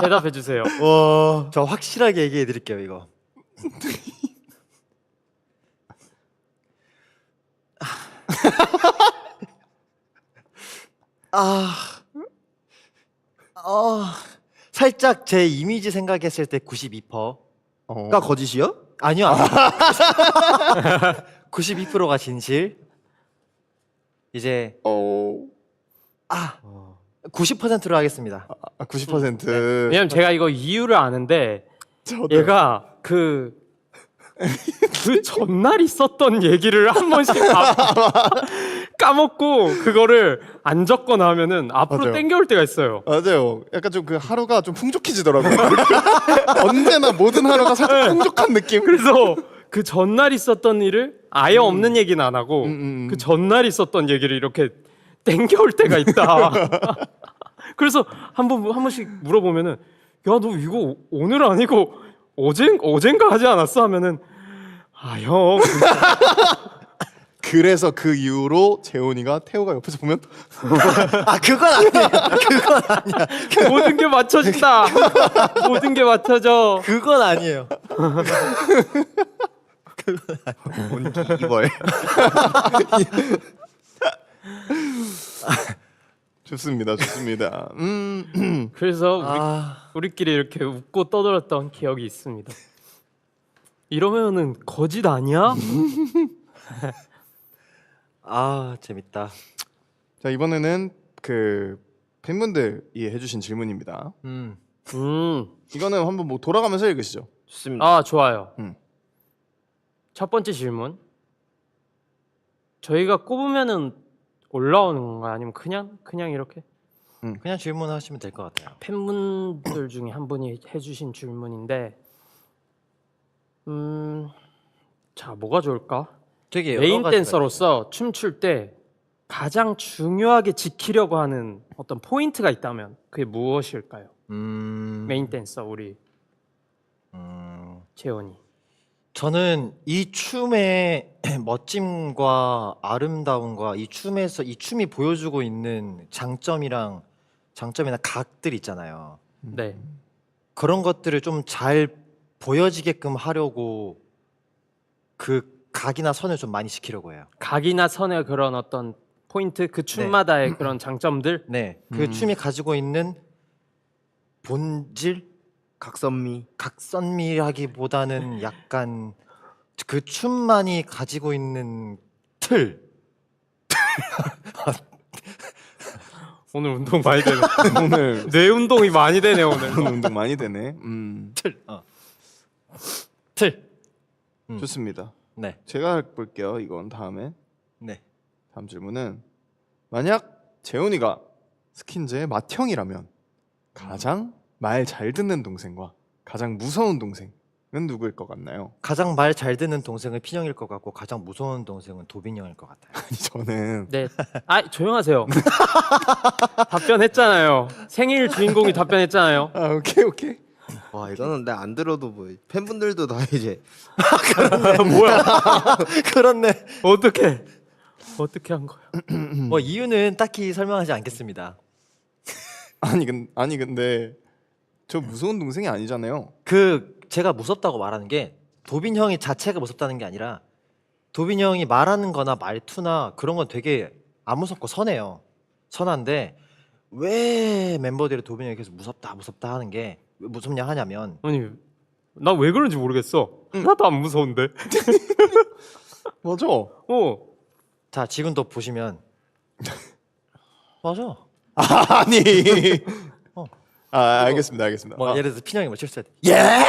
대답해 주세요. 저 확실하게 얘기해 드릴게요, 이거. 살짝 제 이미지 생각했을 때 92%가 거짓이요? 아니요. 92%가 진실. 이제 90%로 하겠습니다. 90%. 왜냐면 제가 이거 이유를 아는데 저도. 얘가 그 전날 있었던 얘기를 한 번씩 까먹고 그거를 안 적거나 하면은 앞으로 맞아요. 땡겨올 때가 있어요. 맞아요. 약간 좀 그 하루가 좀 풍족해지더라고요. 언제나 모든 하루가 살짝 풍족한 느낌. 그래서 그 전날 있었던 일을 아예 없는 얘기는 안 하고 그 전날 있었던 얘기를 이렇게 땡겨올 때가 있다. 그래서 한 번씩 물어보면은 야 너 이거 오늘 아니고 어젠가 하지 않았어 하면은 아 형 그래서 그 이후로 재훈이가 태호가 옆에서 보면 그건 아니에요. 모든 게 맞춰진다. 모든 게 맞춰져. 그건 아니에요. 이벌. 좋습니다. 좋습니다. 그래서 우리끼리 이렇게 웃고 떠들었던 기억이 있습니다. 이러면은 거짓 아니야? 재밌다. 자 이번에는 그 팬분들이 해주신 질문입니다. 이거는 한번 뭐 돌아가면서 읽으시죠. 좋습니다. 좋아요. 음. 첫 번째 질문. 저희가 꼽으면은 올라오는 건가요? 아니면 그냥 이렇게? 그냥 질문하시면 될 것 같아요. 팬분들 중에 한 분이 해주신 질문인데, 자 뭐가 좋을까? 되게 여러 메인 가지가 댄서로서 춤출 때 가장 중요하게 지키려고 하는 어떤 포인트가 있다면 그게 무엇일까요? 메인 댄서 우리 재원이. 저는 이 춤의 멋짐과 아름다움과 이 춤이 보여주고 있는 장점이나 각들 있잖아요. 네. 그런 것들을 좀 잘 보여지게끔 하려고 그 각이나 선을 좀 많이 지키려고 해요. 각이나 선의 그런 어떤 포인트, 그 춤마다의 그런 장점들. 네, 그 춤이 가지고 있는 본질, 각선미. 각선미라기보다는 약간 그 춤만이 가지고 있는 틀. 오늘 운동 많이 되네. 오늘 뇌 운동이 많이 되네 오늘. 운동 많이 되네. 틀. 좋습니다. 네, 제가 볼게요. 이건 다음에. 네. 다음 질문은 만약 재훈이가 스킨즈의 맏형이라면 가장 말 잘 듣는 동생과 가장 무서운 동생은 누구일 것 같나요? 가장 말 잘 듣는 동생은 핀형일 것 같고 가장 무서운 동생은 도빈 형일 것 같아요. 아니 저는 네. 아 조용하세요. 답변했잖아요. 생일 주인공이 답변했잖아요. 아 오케이. 와 이거는 내가 안 들어도 뭐 팬분들도 다 이제 뭐야? 그렇네. 어떻게 한 거야? 뭐 이유는 딱히 설명하지 않겠습니다. 아니 근데 저 무서운 동생이 아니잖아요. 그 제가 무섭다고 말하는 게 도빈 형이 자체가 무섭다는 게 아니라 도빈 형이 말하는 거나 말투나 그런 건 되게 안 무섭고 선해요. 선한데 왜 멤버들이 도빈 형이 계속 무섭다 하는 게 왜 무섭냐 하냐면 아니 나 왜 그런지 모르겠어. 하나도 안 무서운데. 맞아. 자 지금도 보시면 맞아. 아니. 어. 알겠습니다. 뭐 예를 들어서 핀 형이 뭐 실수할 때 예?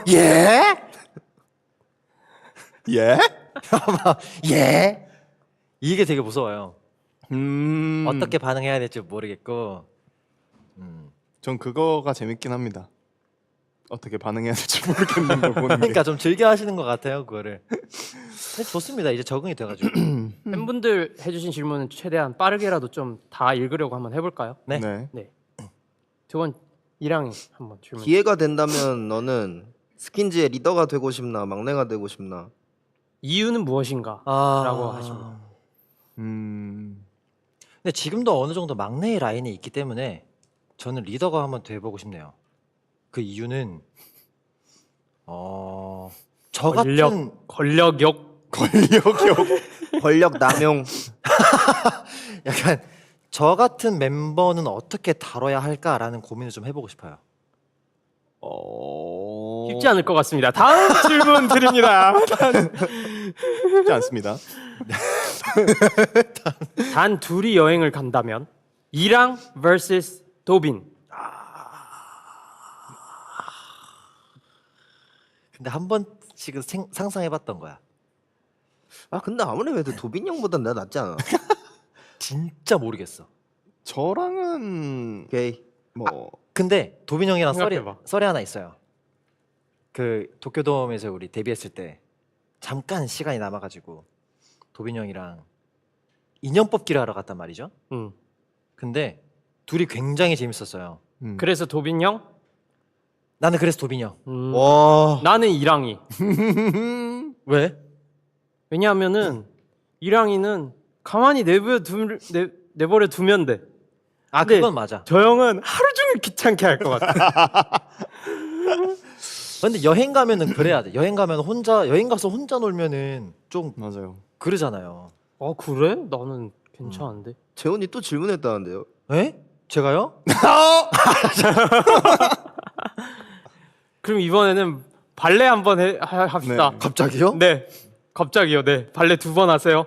예? 예? 예? 이게 되게 무서워요. 어떻게? 어떻게 반응해야 될지 모르겠고 전 그거가 재밌긴 합니다. 어떻게 반응해야 될지 모르겠는 걸 보는 게. 그러니까 좀 즐겨 하시는 것 같아요 그거를. 근데 좋습니다. 이제 적응이 돼가지고. 팬분들 해주신 질문은 최대한 빠르게라도 좀 다 읽으려고 한번 해볼까요? 네. 네. 두 번 이랑이 한번 질문. 기회가 된다면 너는 스킨즈의 리더가 되고 싶나 막내가 되고 싶나? 이유는 무엇인가? 라고 하십니다. 근데 지금도 어느 정도 막내 라인이 있기 때문에 저는 리더가 한번 돼보고 싶네요. 그 이유는 저 같은 권력욕. 권력 남용. 약간 저 같은 멤버는 어떻게 다뤄야 할까라는 고민을 좀 해보고 싶어요. 쉽지 않을 것 같습니다. 다음 질문 드립니다. 쉽지 않습니다. 단 둘이 여행을 간다면 이랑 vs 도빈. 근데 한 번씩은 상상해봤던 거야. 아 근데 아무리 그래도 도빈 형보단 내가 낫지 않아? 진짜 모르겠어. 저랑은 오케이. 뭐 근데 도빈 형이랑 생각해봐. 썰이 하나 있어요. 그 도쿄돔에서 우리 데뷔했을 때 잠깐 시간이 남아가지고 도빈 형이랑 인형 뽑기를 하러 갔단 말이죠. 근데 둘이 굉장히 재밌었어요. 그래서 도빈 형? 나는 그래서 도빈 형. 와. 나는 이랑이. 왜? 왜냐하면은 이랑이는 가만히 내버려 두면 돼. 아 근데 그건 맞아. 저 형은 하루 종일 귀찮게 할 것 같아. 근데 여행 가면은 그래야 돼. 여행 가서 혼자 놀면은 좀 맞아요. 그러잖아요. 그래? 나는 괜찮은데. 재훈이 또 질문했다는데요? 에? 제가요? 그럼 이번에는 발레 한번 합시다. 네. 갑자기요? 네. 갑자기요. 네. 발레 2번 하세요.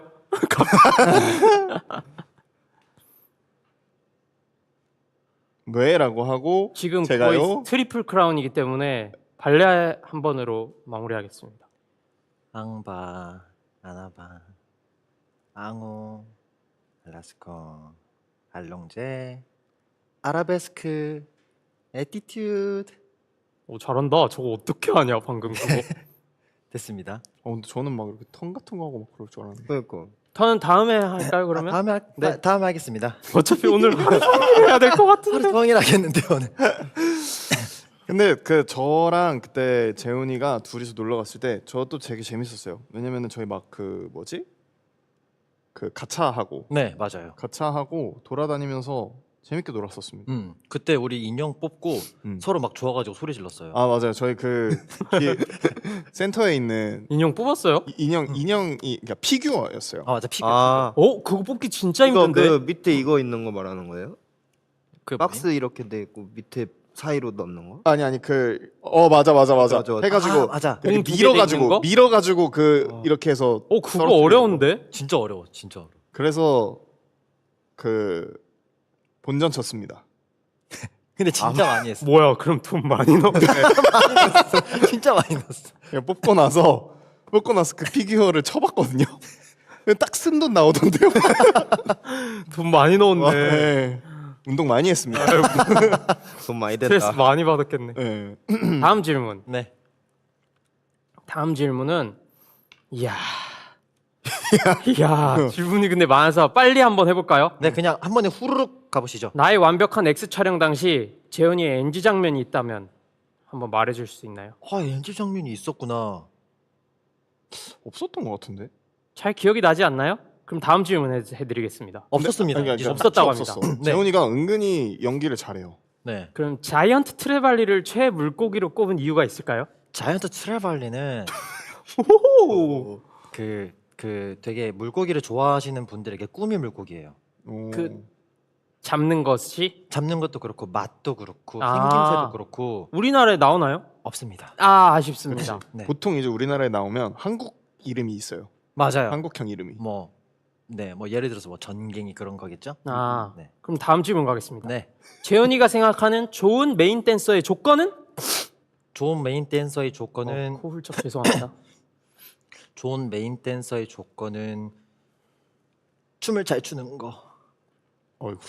왜라고 하고 지금 제가요? 거의 트리플 크라운이기 때문에 발레 한 번으로 마무리하겠습니다. 앙바 아나바 앙호 알라스코 알롱제 아라베스크 에티튜드 오 잘한다. 저거 어떻게 하냐 방금 그거. 됐습니다. 근데 저는 막 이렇게 턴 같은 거 하고 막 그럴 줄 알았는데. 그러니까 저는 다음에 할까요 그러면? 다음에 하겠습니다. 어차피 오늘 하루 종일 해야 될 것 같은데. 하루 종일 하겠는데 오늘. 근데 그 저랑 그때 재훈이가 둘이서 놀러 갔을 때 저도 되게 재밌었어요. 왜냐면은 저희 막 그 뭐지? 그 가차하고 네, 맞아요. 돌아다니면서 재밌게 놀았었습니다. 그때 우리 인형 뽑고 음. 서로 막 좋아가지고 소리 질렀어요. 아 맞아요. 저희 그 센터에 있는 인형 뽑았어요? 인형이 그러니까 피규어였어요. 아 맞아 피규어. 아 그거 뽑기 진짜 이거 힘든데. 그 밑에 이거 있는 거 말하는 거예요? 그 박스 이렇게 돼 있고 밑에 사이로 넣는 거? 아니 맞아. 맞아. 해가지고 아, 맞아. 공두개돼 있는 거? 밀어가지고 그 이렇게 해서 그거 떨어뜨리는 어려운데. 진짜 어려워, 진짜 어려워. 그래서 그 본전 쳤습니다. 근데 진짜 많이 했어. 뭐야? 그럼 돈 많이 넣어. 진짜 많이 넣었어. 그냥 뽑고 나서 그 피규어를 쳐봤거든요. 딱 쓴 돈 나오던데요. 돈 많이 넣었네. 네. 운동 많이 했습니다. 돈 많이 스트레스 된다. 많이 받았겠네. 네. 다음 질문. 네. 다음 질문은 이야 질문이 근데 많아서 빨리 한번 해볼까요? 네, 그냥 한 번에 후루룩 가보시죠. 나의 완벽한 X 촬영 당시 재현이의 NG 장면이 있다면 한번 말해줄 수 있나요? 아, NG 장면이 있었구나. 없었던 것 같은데. 잘 기억이 나지 않나요? 그럼 다음 질문 해드리겠습니다. 없었습니다. 아니, 이제 없었다고 합니다. 없었어. 네. 재훈이가 은근히 연기를 잘해요. 네. 그럼 자이언트 트레발리를 최애 물고기로 꼽은 이유가 있을까요? 자이언트 트레발리는 오. 그 되게 물고기를 좋아하시는 분들에게 꿈이 물고기예요. 오. 그 잡는 것이 잡는 것도 그렇고 맛도 그렇고 아. 생김새도 그렇고 우리나라에 나오나요? 없습니다. 아쉽습니다. 네. 보통 이제 우리나라에 나오면 한국 이름이 있어요. 맞아요. 한국형 이름이. 뭐 예를 들어서 뭐 전갱이 그런 거겠죠? 네. 그럼 다음 질문 가겠습니다. 네. 재현이가 생각하는 좋은 메인 댄서의 조건은? 좋은 메인 댄서의 조건은 코 훌쩍 죄송합니다. 좋은 메인 댄서의 조건은 춤을 잘 추는 거. 어이구.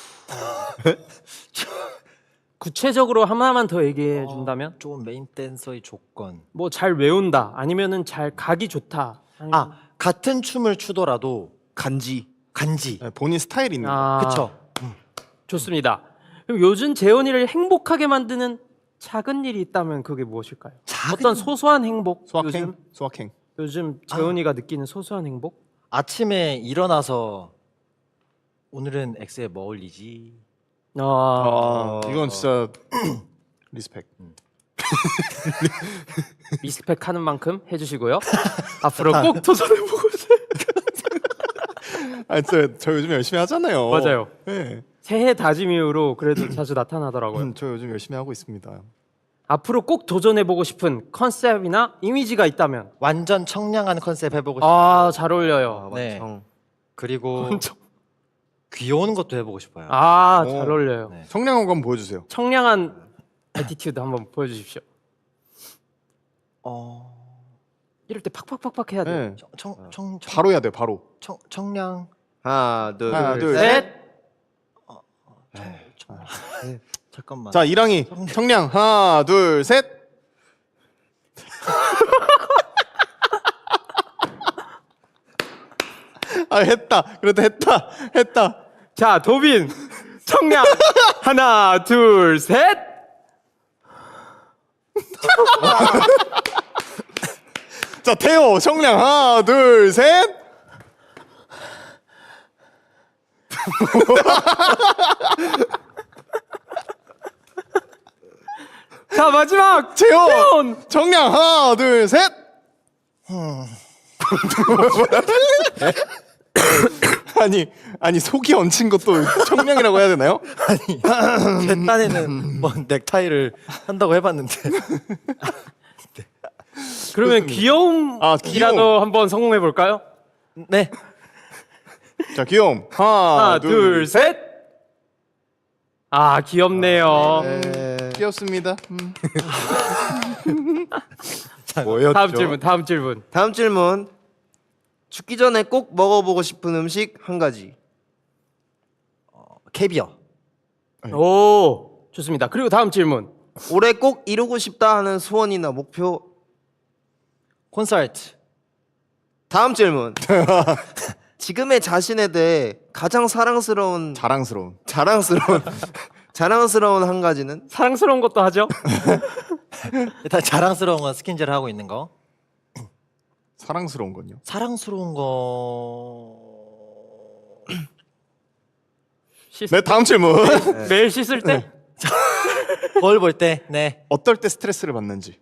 구체적으로 하나만 더 얘기해 준다면? 좋은 메인 댄서의 조건. 뭐 잘 외운다 아니면은 잘 각이 좋다. 아니면- 같은 춤을 추더라도 간지. 간지. 네, 본인 스타일 있는 거. 그쵸? 좋습니다. 그럼 요즘 재현이를 행복하게 만드는 작은 일이 있다면 그게 무엇일까요? 어떤 소소한 행복? 소확행. 소확행. 요즘 재현이가 느끼는 소소한 행복? 아침에 일어나서 오늘은 엑스에 뭐 올리지? 이건 진짜 리스펙. 리스펙하는 만큼 해주시고요. 앞으로 꼭 도전해보고 싶어요. 아, 저 요즘 열심히 하잖아요. 맞아요. 네. 새해 다짐 이후로 그래도 자주 나타나더라고요. 저 요즘 열심히 하고 있습니다. 앞으로 꼭 도전해보고 싶은 컨셉이나 이미지가 있다면 완전 청량한 컨셉 해보고 싶어요. 잘 어울려요. 네. 완청. 그리고 귀여운 것도 해보고 싶어요. 잘 어울려요. 네. 청량한 거 한번 보여주세요. 청량한 애티튜드 한번 보여주십시오. 이럴 때 팍팍팍팍 해야 돼요. 네. 바로 해야 돼요. 바로. 청량. 하나, 둘, 하나, 둘, 셋. 잠깐만. 자, 이랑이 청량. 하나, 둘, 셋. 했다. 그래도 했다. 자, 도빈 청량 하나, 둘, 셋. 자, 태호 청량. 하나, 둘, 셋. 자, 마지막 재호 재혼. 청량. 하나, 둘, 셋. 아니 속이 얹힌 것도 청량이라고 해야 되나요? 제 딴에는 뭐 넥타이를 한다고 해봤는데. 그러면 귀여움이라도 귀여움. 한번 성공해 볼까요? 네. 자, 귀여움. 하나, 둘, 셋. 귀엽네요. 귀엽습니다. 뭐였죠? 다음 질문. 다음 질문. 죽기 전에 꼭 먹어보고 싶은 음식 한 가지. 캐비어. 오, 좋습니다. 그리고 다음 질문. 올해 꼭 이루고 싶다 하는 소원이나 목표. 콘서트. 다음 질문. 지금의 자신에 대해 가장 자랑스러운. 자랑스러운 한 가지는 사랑스러운 것도 하죠. 일단 자랑스러운 건 스킨즈를 하고 있는 거. 사랑스러운 건요. 사랑스러운 거 네, 다음 질문. 매일 씻을 때 거울 볼 때, 네. 어떨 때 스트레스를 받는지.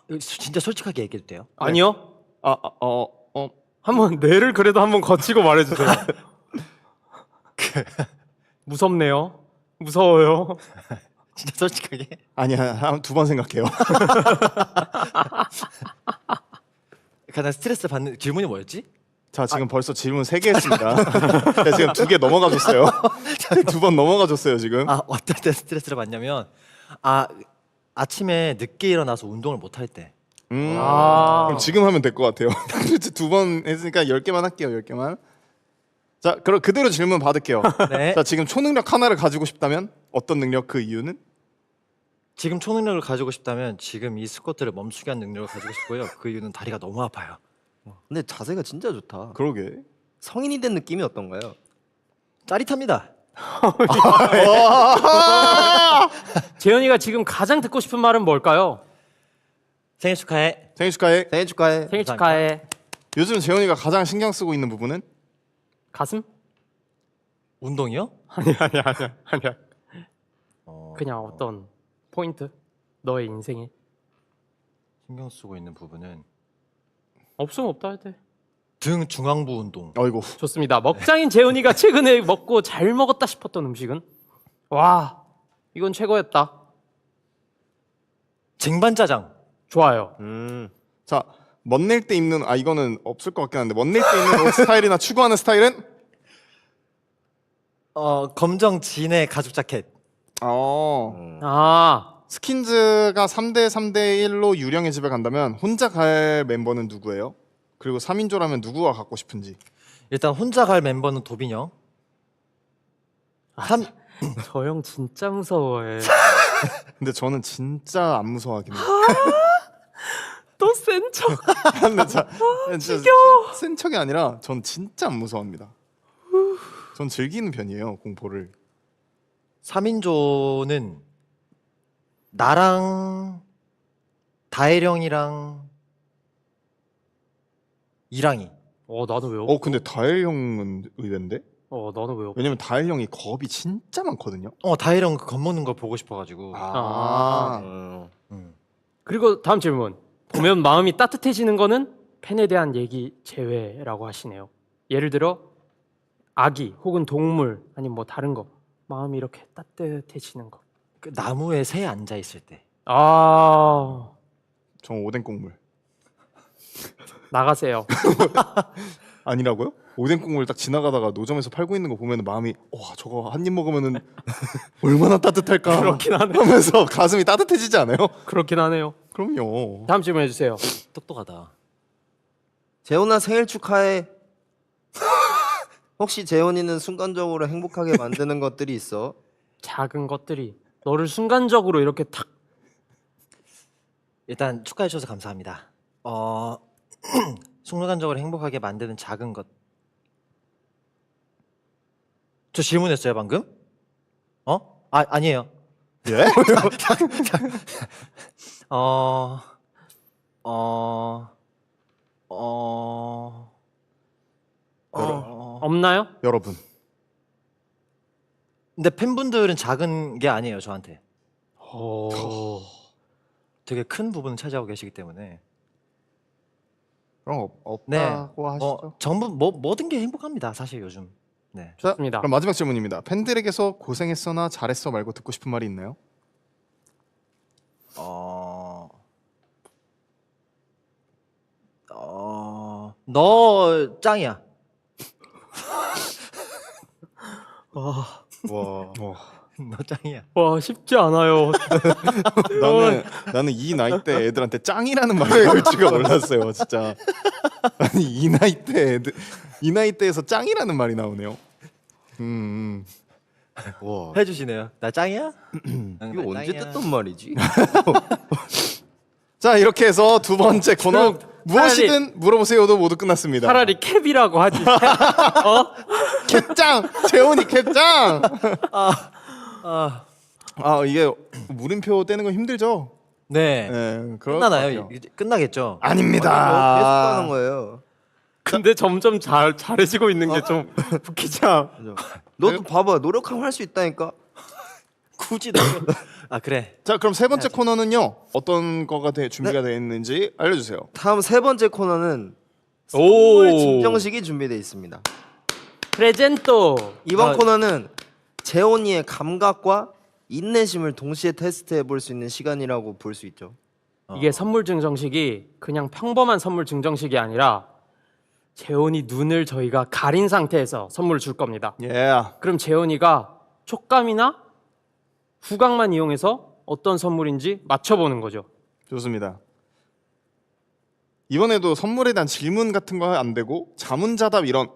이거 진짜 솔직하게 얘기해도 돼요? 아니요. 어. 한번 뇌를 그래도 한번 거치고 말해주세요. 무섭네요. 무서워요. 진짜 솔직하게. 아니야, 한 두 번 생각해요. 가장 스트레스 받는 질문이 뭐였지? 자, 지금 벌써 질문 3개 했습니다. 네, 지금 2개 넘어가줬어요. 2번 넘어가줬어요, 지금. 어떨 때 스트레스를 받냐면 아침에 늦게 일어나서 운동을 못 할 때. 그럼 지금 하면 될 것 같아요. 2번 했으니까 10개만 할게요, 10개만. 자, 그럼 그대로 질문 받을게요. 네. 자, 지금 초능력 하나를 가지고 싶다면 어떤 능력, 그 이유는? 지금 초능력을 가지고 싶다면 지금 이 스쿼트를 멈추게 하는 능력을 가지고 싶고요. 그 이유는 다리가 너무 아파요. 근데 자세가 진짜 좋다. 그러게. 성인이 된 느낌이 어떤가요? 짜릿합니다. 재현이가 지금 가장 듣고 싶은 말은 뭘까요? 생일 축하해. 생일 축하해. 생일 축하해. 생일 축하해. 요즘 재현이가 가장 신경 쓰고 있는 부분은? 가슴? 운동이요? 아니야. 그냥 어떤 포인트? 너의 인생에 신경 쓰고 있는 부분은 없으면 없다 할 때. 등 중앙부 운동. 어이구. 좋습니다. 먹장인 재훈이가 최근에 먹고 잘 먹었다 싶었던 음식은? 와, 이건 최고였다. 쟁반짜장. 좋아요. 자, 멋낼 때 입는, 이거는 없을 것 같긴 한데, 멋낼 때 입는 옷 스타일이나 추구하는 스타일은? 검정 진의 가죽 자켓. 스킨즈가 3대 3대 1로 유령의 집에 간다면 혼자 갈 멤버는 누구예요? 그리고 3인조라면 누구가 갖고 싶은지. 일단 혼자 갈 멤버는 도빈형. 저 형 진짜 무서워해. 근데 저는 진짜 안 무서워하긴 해요. 또 센 척. 근데 진짜 센 척이 아니라 전 진짜 안 무서워합니다. 전 즐기는 편이에요, 공포를. 3인조는 나랑 다혜령이랑 이랑이. 나는 왜? 근데 다엘 형은 의외인데? 나는 왜? 왜냐면 다엘 형이 겁이 진짜 많거든요. 다혜령 그 겁먹는 걸 보고 싶어가지고. 그리고 다음 질문. 보면 마음이 따뜻해지는 거는 팬에 대한 얘기 제외라고 하시네요. 예를 들어 아기 혹은 동물 아니면 뭐 다른 거 마음이 이렇게 따뜻해지는 거. 그 나무에 새 앉아 있을 때. 전 오뎅 국물. 나가세요. 아니라고요? 오뎅 국물 딱 지나가다가 노점에서 팔고 있는 거 보면 마음이 와 저거 한 입 먹으면은 얼마나 따뜻할까 그렇긴 하네. 하면서 가슴이 따뜻해지지 않아요? 그렇긴 하네요. 그럼요. 다음 질문 해주세요. 똑똑하다. 재훈아 생일 축하해. 혹시 재훈이는 순간적으로 행복하게 만드는 것들이 있어? 작은 것들이 너를 순간적으로 이렇게 탁. 일단 축하해 주셔서 감사합니다. 순간적으로 행복하게 만드는 작은 것. 저 질문했어요 방금? 아니에요. 예? 없나요? 여러분 근데 팬분들은 작은 게 아니에요 저한테. 되게 큰 부분을 차지하고 계시기 때문에. 그럼 네. 없다고 하시죠? 전부 모든 게 행복합니다 사실 요즘. 네. 자, 좋습니다. 그럼 마지막 질문입니다. 팬들에게서 고생했어나 잘했어 말고 듣고 싶은 말이 있나요? 너 짱이야. 와. 너 짱이야. 와 쉽지 않아요. 나는 이 나이 때 애들한테 짱이라는 말을 할 줄가 몰랐어요, 진짜. 아니 이 나이 때에서 짱이라는 말이 나오네요. 와 해주시네요. 나 짱이야? 이거 언제 듣던 말이지? 자 이렇게 해서 두 번째 코너 무엇이든 물어보세요도 모두 끝났습니다. 차라리 캡이라고 하지. 캡짱 재훈이 캡짱. 이게 물음표 떼는 건 힘들죠? 네. 네, 그럴 것 끝나나요? 같아요. 이제 끝나겠죠? 계속 아닙니다. 가는 거예요. 근데 점점 잘해지고 있는 게 좀 웃기지 않아? 너도 봐봐, 노력하면 할 수 있다니까. 굳이 너. 아 그래. 자, 그럼 세 번째 코너는요. 어떤 거가 준비가 되어 있는지 알려주세요. 다음 세 번째 코너는 오. 선물 증정식이 준비되어 있습니다. 프레젠토. 이번 아. 코너는 재원이의 감각과 인내심을 동시에 테스트해 볼 수 있는 시간이라고 볼 수 있죠. 이게 선물 증정식이 그냥 평범한 선물 증정식이 아니라 재훈이 눈을 저희가 가린 상태에서 선물을 줄 겁니다. 예. 그럼 재훈이가 촉감이나 후각만 이용해서 어떤 선물인지 맞춰보는 거죠. 좋습니다. 이번에도 선물에 대한 질문 같은 거 안 되고 자문자답 이런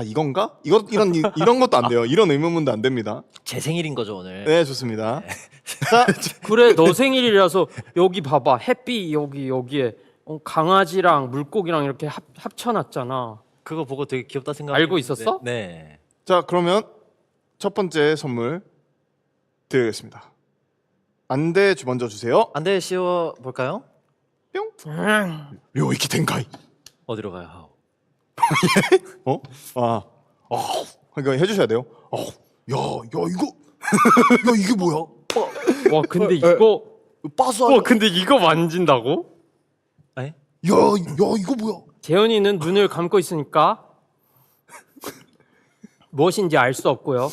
이건가? 이런 것도 안 돼요. 이런 의문문도 안 됩니다. 제 생일인 거죠 오늘. 네, 좋습니다. 자, 그래 너 생일이라서 여기 봐봐 햇빛 여기에 강아지랑 물고기랑 이렇게 합쳐놨잖아. 그거 보고 되게 귀엽다 생각. 알고 있었어? 네. 자, 그러면 첫 번째 선물 드리겠습니다. 안대 먼저 주세요. 안대 씌워 볼까요? 뿅. 료이키 텐카이. 어디로 가요? 이거 해주셔야 돼요. 이거, 야 이게 뭐야? 와 근데 이거 빠수. 와 근데 이거 만진다고? 에? 야 이거 뭐야? 재훈이는 눈을 감고 있으니까 무엇인지 알 수 없고요.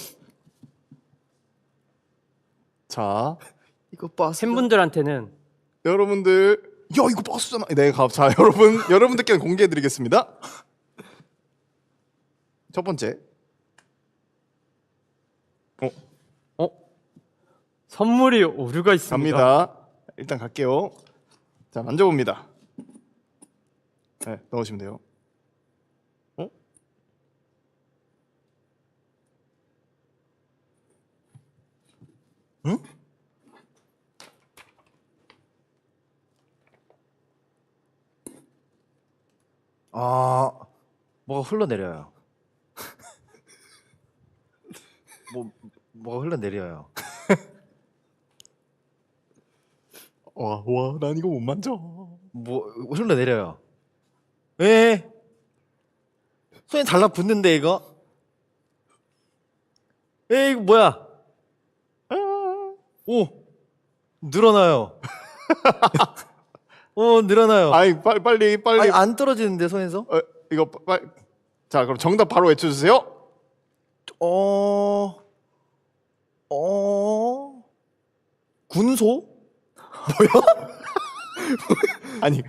자, 이거 봐. 팬분들한테는 여러분들, 야 이거 버스잖아. 네, 자 여러분들께 공개해드리겠습니다. 첫 번째. 선물이 오류가 있습니다. 갑니다. 일단 갈게요. 자, 만져봅니다. 네, 넣으시면 돼요. 응? 뭐가 흘러내려요. 뭐가 흘러내려요. 와, 난 이거 못 만져. 뭐 흘러내려요. 에? 손이 달라붙는데 이거? 에 이거 뭐야? 오 늘어나요. 오 늘어나요. 아이, 빨리. 아니, 안 떨어지는데 손에서? 이거 빨리. 자, 그럼 정답 바로 외쳐주세요. 군소? 아니,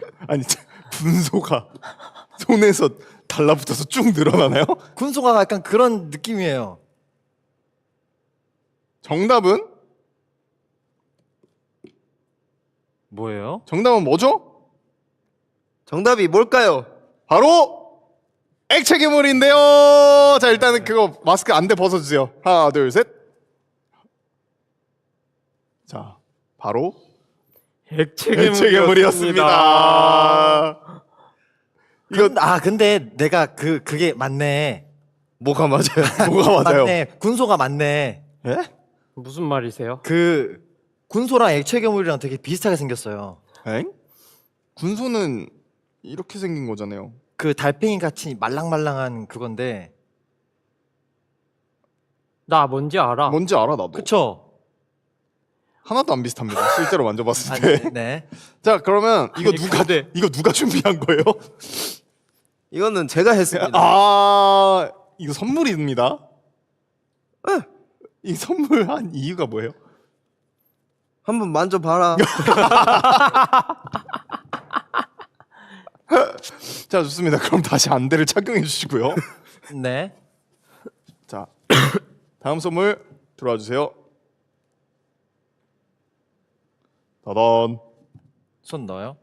분소가 손에서 달라붙어서 쭉 늘어나나요? 군소가 약간 그런 느낌이에요. 정답은 뭐예요? 뭐죠? 정답이 뭘까요? 바로 액체 괴물인데요. 자, 일단은 그거 마스크 안대 벗어주세요. 하나, 둘, 셋. 자, 바로 액체 액체 괴물이었습니다. 이거 근데 내가 그게 맞네. 뭐가 맞아요? 뭐가 맞아요? 맞네. 군소가 맞네. 예? 무슨 말이세요? 그 군소랑 액체 괴물이랑 되게 비슷하게 생겼어요. 엥? 군소는 이렇게 생긴 거잖아요. 그 달팽이 같이 말랑말랑한 그건데. 나 뭔지 알아. 뭔지 알아 나도. 그쵸? 하나도 안 비슷합니다. 실제로 만져봤을 아니, 때. 네. 자, 그러면 이거 아니, 누가 근데- 이거 누가 준비한 거예요? 이거는 제가 했습니다. 이거 선물입니다. 이 선물한 이유가 뭐예요? 한번 만져봐라. 자, 좋습니다. 그럼 다시 안대를 착용해 주시고요. 네. 자, 다음 선물 들어와 주세요. 따단. 손 넣어요.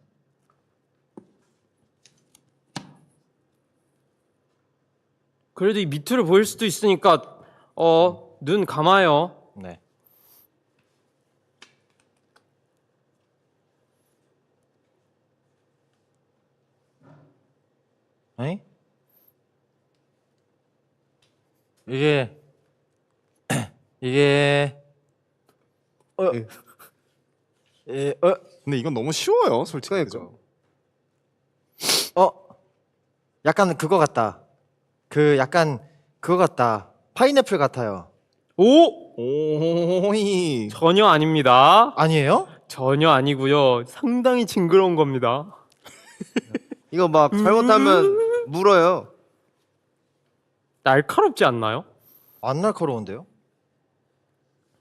그래도 이 밑으로 보일 수도 있으니까 눈 감아요. 네. 에이? 이게 이게 근데 이건 너무 쉬워요, 솔직히. 그러니까. 그죠? 약간 그거 같다. 그 약간 그거 같다. 파인애플 같아요. 오 오이. 전혀 아닙니다. 아니에요? 전혀 아니고요. 상당히 징그러운 겁니다. 이거 막 잘못하면 물어요. 날카롭지 않나요? 안 날카로운데요?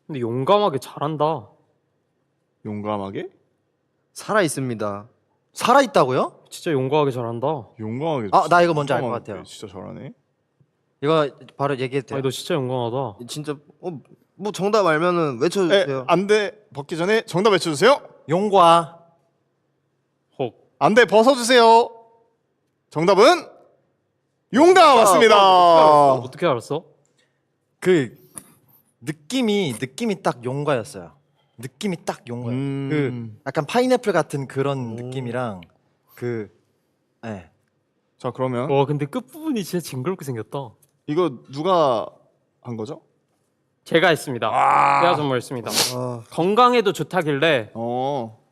근데 용감하게 잘한다. 용감하게? 살아 있습니다. 살아 있다고요? 진짜 용감하게 잘한다. 용감하게. 나 이거 뭔지 알 것 용감하게 같아요. 진짜 잘하네. 이거 바로 얘기해도 돼요? 아니 너 진짜 용감하다. 진짜 뭐 정답 알면은 외쳐주세요. 안돼 벗기 전에 정답 외쳐주세요. 용과 혹. 안돼 벗어주세요. 정답은 용감 맞습니다. 어떻게 알았어? 그 느낌이 딱 용과였어요. 느낌이 딱 용과요. 그 약간 파인애플 같은 그런 느낌이랑 그 네. 자 그러면 와 근데 끝 부분이 진짜 징그럽게 생겼다. 이거 누가 한 거죠? 제가 했습니다. 제가 선물했습니다. 아, 건강에도 좋다길래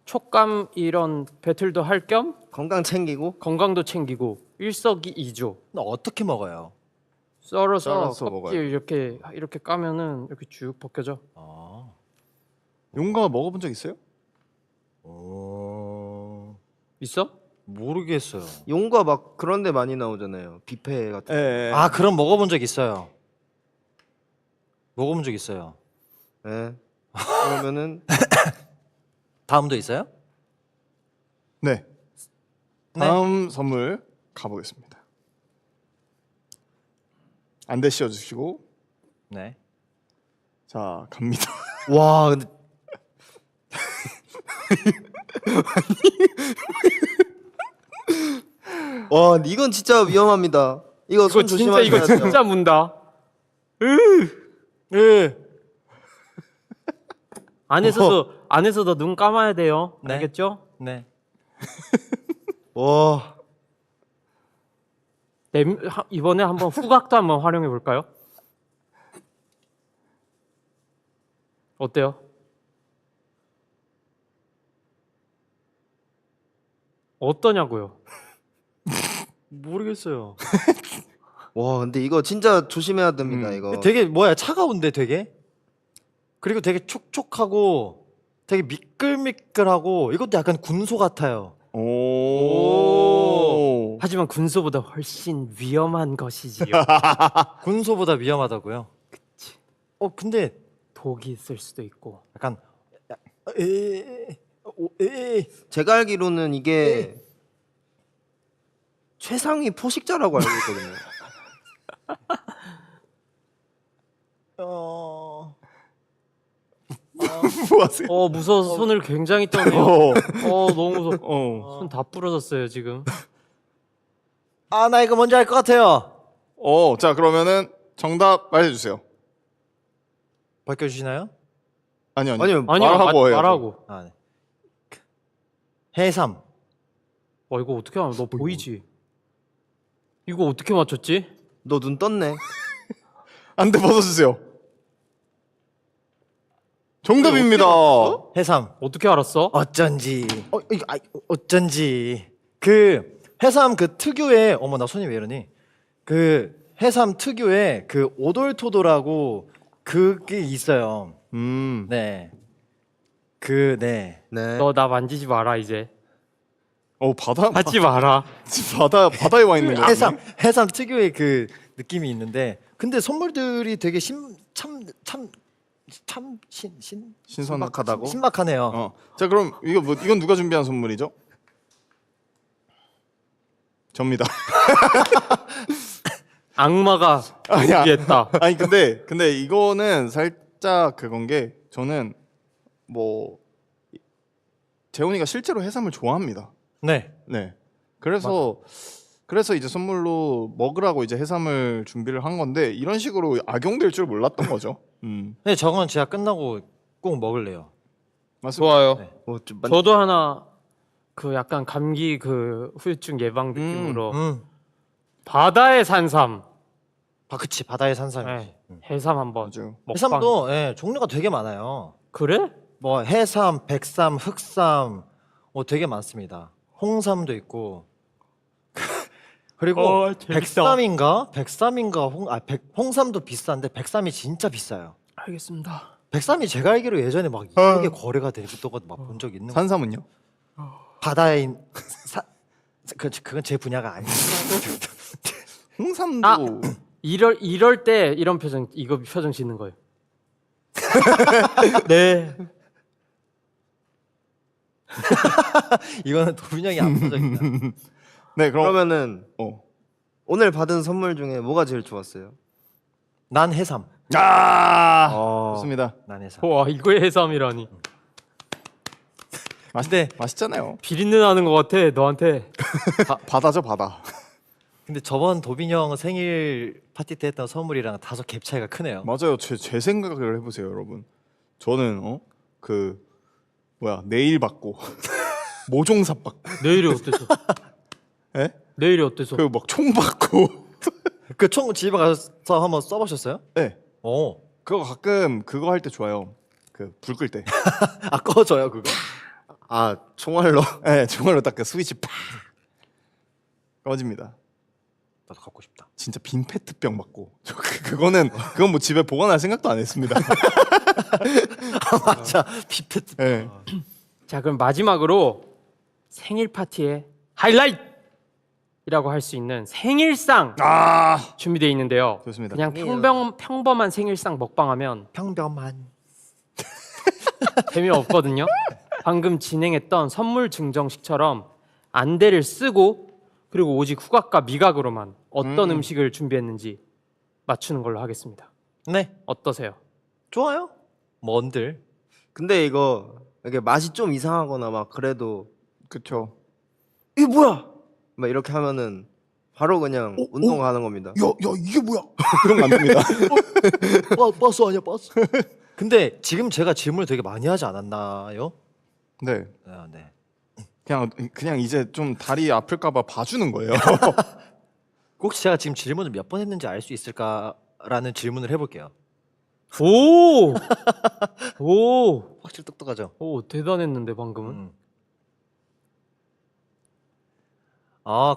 촉감 이런 배틀도 할 겸 건강 챙기고 건강도 챙기고 일석이조. 근데 어떻게 먹어요? 썰어서 썰어서 껍질 이렇게 까면은 이렇게 쭉 벗겨져. 아. 용감 먹어본 적 있어요? 있어? 모르겠어요. 용과 막 그런데 많이 나오잖아요. 뷔페 같은. 예. 아 그럼 먹어본 적 있어요. 먹어본 적 있어요. 네. 그러면은 다음도 있어요? 네. 다음 선물 가보겠습니다. 안대 씌워주시고 네. 자 갑니다. 와 근데 와 이건 진짜 위험합니다. 이거 이거 손 진짜 조심하셔야 이거 돼요. 진짜 문다. 안에서도 눈 감아야 돼요. 네. 알겠죠? 네. 와 이번에 한번 후각도 한번 활용해 볼까요? 어때요? 어떠냐고요? 모르겠어요. 와 근데 이거 진짜 조심해야 됩니다. 이거 되게 뭐야 차가운데 되게 그리고 되게 촉촉하고 되게 미끌미끌하고 이것도 약간 군소 같아요. 오. 하지만 군소보다 훨씬 위험한 것이지요. 군소보다 위험하다고요? 그치. 근데 독이 있을 수도 있고. 약간 제가 알기로는 이게 최상위 포식자라고 알고 있거든요. 뭐 하세요? 무서워서 손을 굉장히 떠네요. 너무 무서워. 손 다 부러졌어요 지금. 나 이거 뭔지 알 것 같아요. 자 그러면은 정답 말해주세요. 밝혀주시나요? 아니요. 아니요, 말하고 해요. 말하고. 네. 해삼. 이거 어떻게 하면 너 보이지? 이거 어떻게 맞췄지? 너 눈 떴네. 안대 벗어주세요. 정답입니다. 해삼. 어떻게 알았어? 어쩐지. 어쩐지. 그 해삼 그 특유의 나 손이 왜 이러니? 그 해삼 특유의 그 오돌토돌하고 그게 있어요. 네. 네. 네. 너 나 만지지 마라 이제. 바다 하지 마라. 바다에 와 있는 거예요. 해삼 특유의 그 느낌이 있는데 근데 선물들이 되게 신선하다고. 신박하네요. 자 그럼 이건 누가 준비한 선물이죠? 접니다. 악마가 아니야. 준비했다. 아니 근데 이거는 살짝 그건 게 저는 뭐 재훈이가 실제로 해삼을 좋아합니다. 네. 네. 그래서 이제 선물로 먹으라고 이제 해삼을 준비를 한 건데 이런 식으로 악용될 줄 몰랐던 거죠. 네, 저건 제가 끝나고 꼭 먹을래요. 맞습니다. 좋아요. 네. 저도 하나 그 약간 감기 그 후유증 예방 느낌으로 바다의 산삼. 그치 바다의 산삼이지. 네. 해삼 한번. 맞아요. 먹방. 해삼도 예, 종류가 되게 많아요. 그래? 뭐 해삼, 백삼, 흑삼 되게 많습니다. 홍삼도 있고 그리고 재밌다. 백삼인가 홍삼도 비싼데 백삼이 진짜 비싸요. 알겠습니다. 백삼이 제가 알기로 예전에 막 2억에 거래가 되고 막본 적 있는 거. 산삼은요? 바다에 그건 제 분야가 아니에요. 홍삼도 아! 이럴 때 이런 표정 이거 표정 짓는 거예요. 네. 이거는 도빈 형이 압도적이다. 네, 그럼 그러면은 어. 오늘 받은 선물 중에 뭐가 제일 좋았어요? 난 해삼. 좋습니다. 난 해삼. 와 이거의 해삼이라니. 근데 맛있잖아요. 비린내 나는 것 같아 너한테. 바다죠, 바다. 근데 저번 도빈 형 생일 파티 때 했던 선물이랑 다소 갭 차이가 크네요. 맞아요. 제 생각을 해보세요, 여러분. 저는 네일 받고 모종삽 받고 내일이 어때서? 예? 내일이 어때서? 그리고 막 총 받고 그 총 집에 가서 한번 써보셨어요? 네. 오. 그거 가끔 그거 할 때 좋아요. 그 불 끌 때. 아 꺼져요 그거? 아 총알로. 네, 정말로 딱 그 스위치 팍 꺼집니다. 나도 갖고 싶다. 진짜 빈 페트병 받고 그건 뭐 집에 보관할 생각도 안 했습니다. 맞아. 피페트. 네. 자 그럼 마지막으로 생일 파티의 하이라이트라고 할 수 있는 생일상 준비되어 있는데요. 좋습니다. 그냥 평범한 생일상 먹방하면 평범한. 재미없거든요. 방금 진행했던 선물 증정식처럼 안대를 쓰고 그리고 오직 후각과 미각으로만 어떤 음식을 준비했는지 맞추는 걸로 하겠습니다. 네. 어떠세요? 좋아요. 뭔들. 근데 이게 맛이 좀 이상하거나 막 그래도 그쵸. 이게 뭐야? 막 이렇게 하면은 바로 그냥 운동 가는 겁니다. 야 이게 뭐야? 그런 거 안 됩니다. 버스 아니야 버스. 근데 지금 제가 질문을 되게 많이 하지 않았나요? 네. 아, 네. 그냥 이제 좀 다리 아플까봐 봐주는 거예요. 혹시 제가 지금 질문을 몇 번 했는지 알 수 있을까라는 질문을 해볼게요. 오! 오! 확실히 똑똑하죠? 오, 대단했는데 방금은.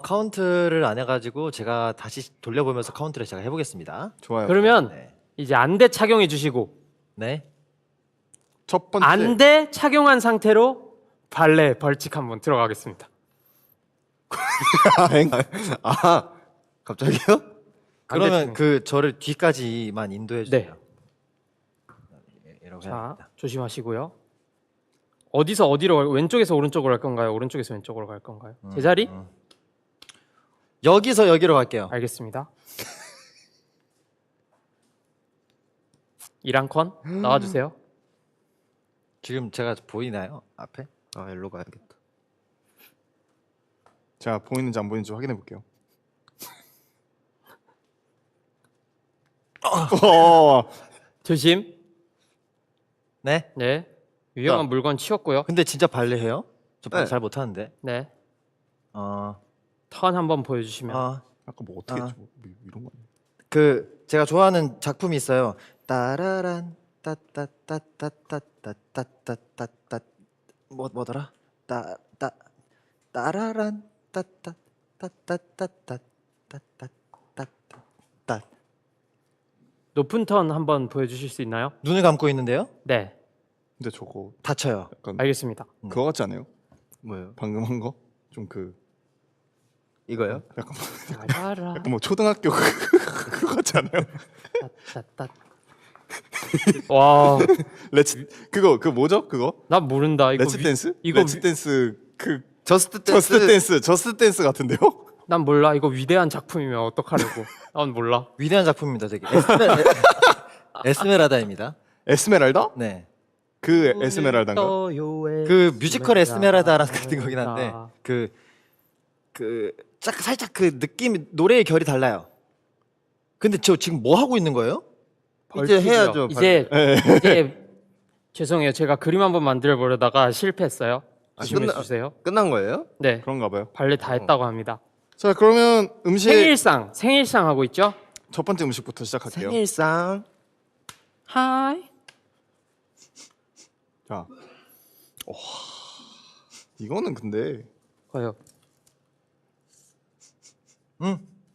카운트를 안 해가지고 제가 다시 돌려보면서 카운트를 제가 해보겠습니다. 좋아요. 그러면 네. 이제 안대 착용해 주시고 네. 첫 번째 안대 착용한 상태로 발레 벌칙 한번 들어가겠습니다. 아 갑자기요? 그러면 그 저를 뒤까지만 인도해 주세요. 이러고 자, 해야겠다. 조심하시고요. 어디서 어디로 왼쪽에서 오른쪽으로 갈 건가요? 오른쪽에서 왼쪽으로 갈 건가요? 제자리? 여기서 여기로 갈게요. 알겠습니다. 이랑컨 나와주세요. 지금 제가 보이나요? 앞에? 아 일로 가야겠다. 자 보이는지 안 보이는지 확인해 볼게요. 조심. 네. 네. 위험한 물건 치웠고요. 근데 진짜 발레해요? 저 발레 네. 잘 못하는데. 네. 어, 턴 한번 보여주시면. 아까 뭐 어떻게 했죠? 이런 거. 그 제가 좋아하는 작품이 있어요. 따라란 따따따따따따따따따따 뭐더라? 따라란 따따따따따따따따 높은 턴 한번 보여주실 수 있나요? 눈을 감고 있는데요? 네. 근데 저거 다쳐요. 약간 알겠습니다. 그거 같지 않아요? 뭐예요? 방금 한 거? 좀 이거요? 짜라라. 약간 뭐 초등학교 그거 같지 않아요? 따따따. 와, 그거 뭐죠? 그거? 난 모른다. 이거 레츠 댄스? 이거 레츠 댄스 그 저스트 댄스. 저스트 댄스 같은데요? 난 몰라. 이거 위대한 작품이면 어떡하려고? 난 몰라. 위대한 작품입니다, 되게. 에스메라다입니다. 에스메랄다? 네. 그 에스메랄다인가? 그 뮤지컬 에스메라다라는 같은 거긴 한데 살짝 그 느낌 노래의 결이 달라요. 근데 저 지금 뭐 하고 있는 거예요? 이제 해야죠. 이제 죄송해요. 제가 그림 한번 만들어 보려다가 실패했어요. 조심해 끝나- 주세요. 끝난 거예요? 네. 그런가 봐요. 발레 다 했다고 합니다. 자, 그러면 음식 생일상 하고 있죠? 첫 번째 음식부터 시작할게요. 생일상. 하이. 자, 와, 이거는 근데 과요.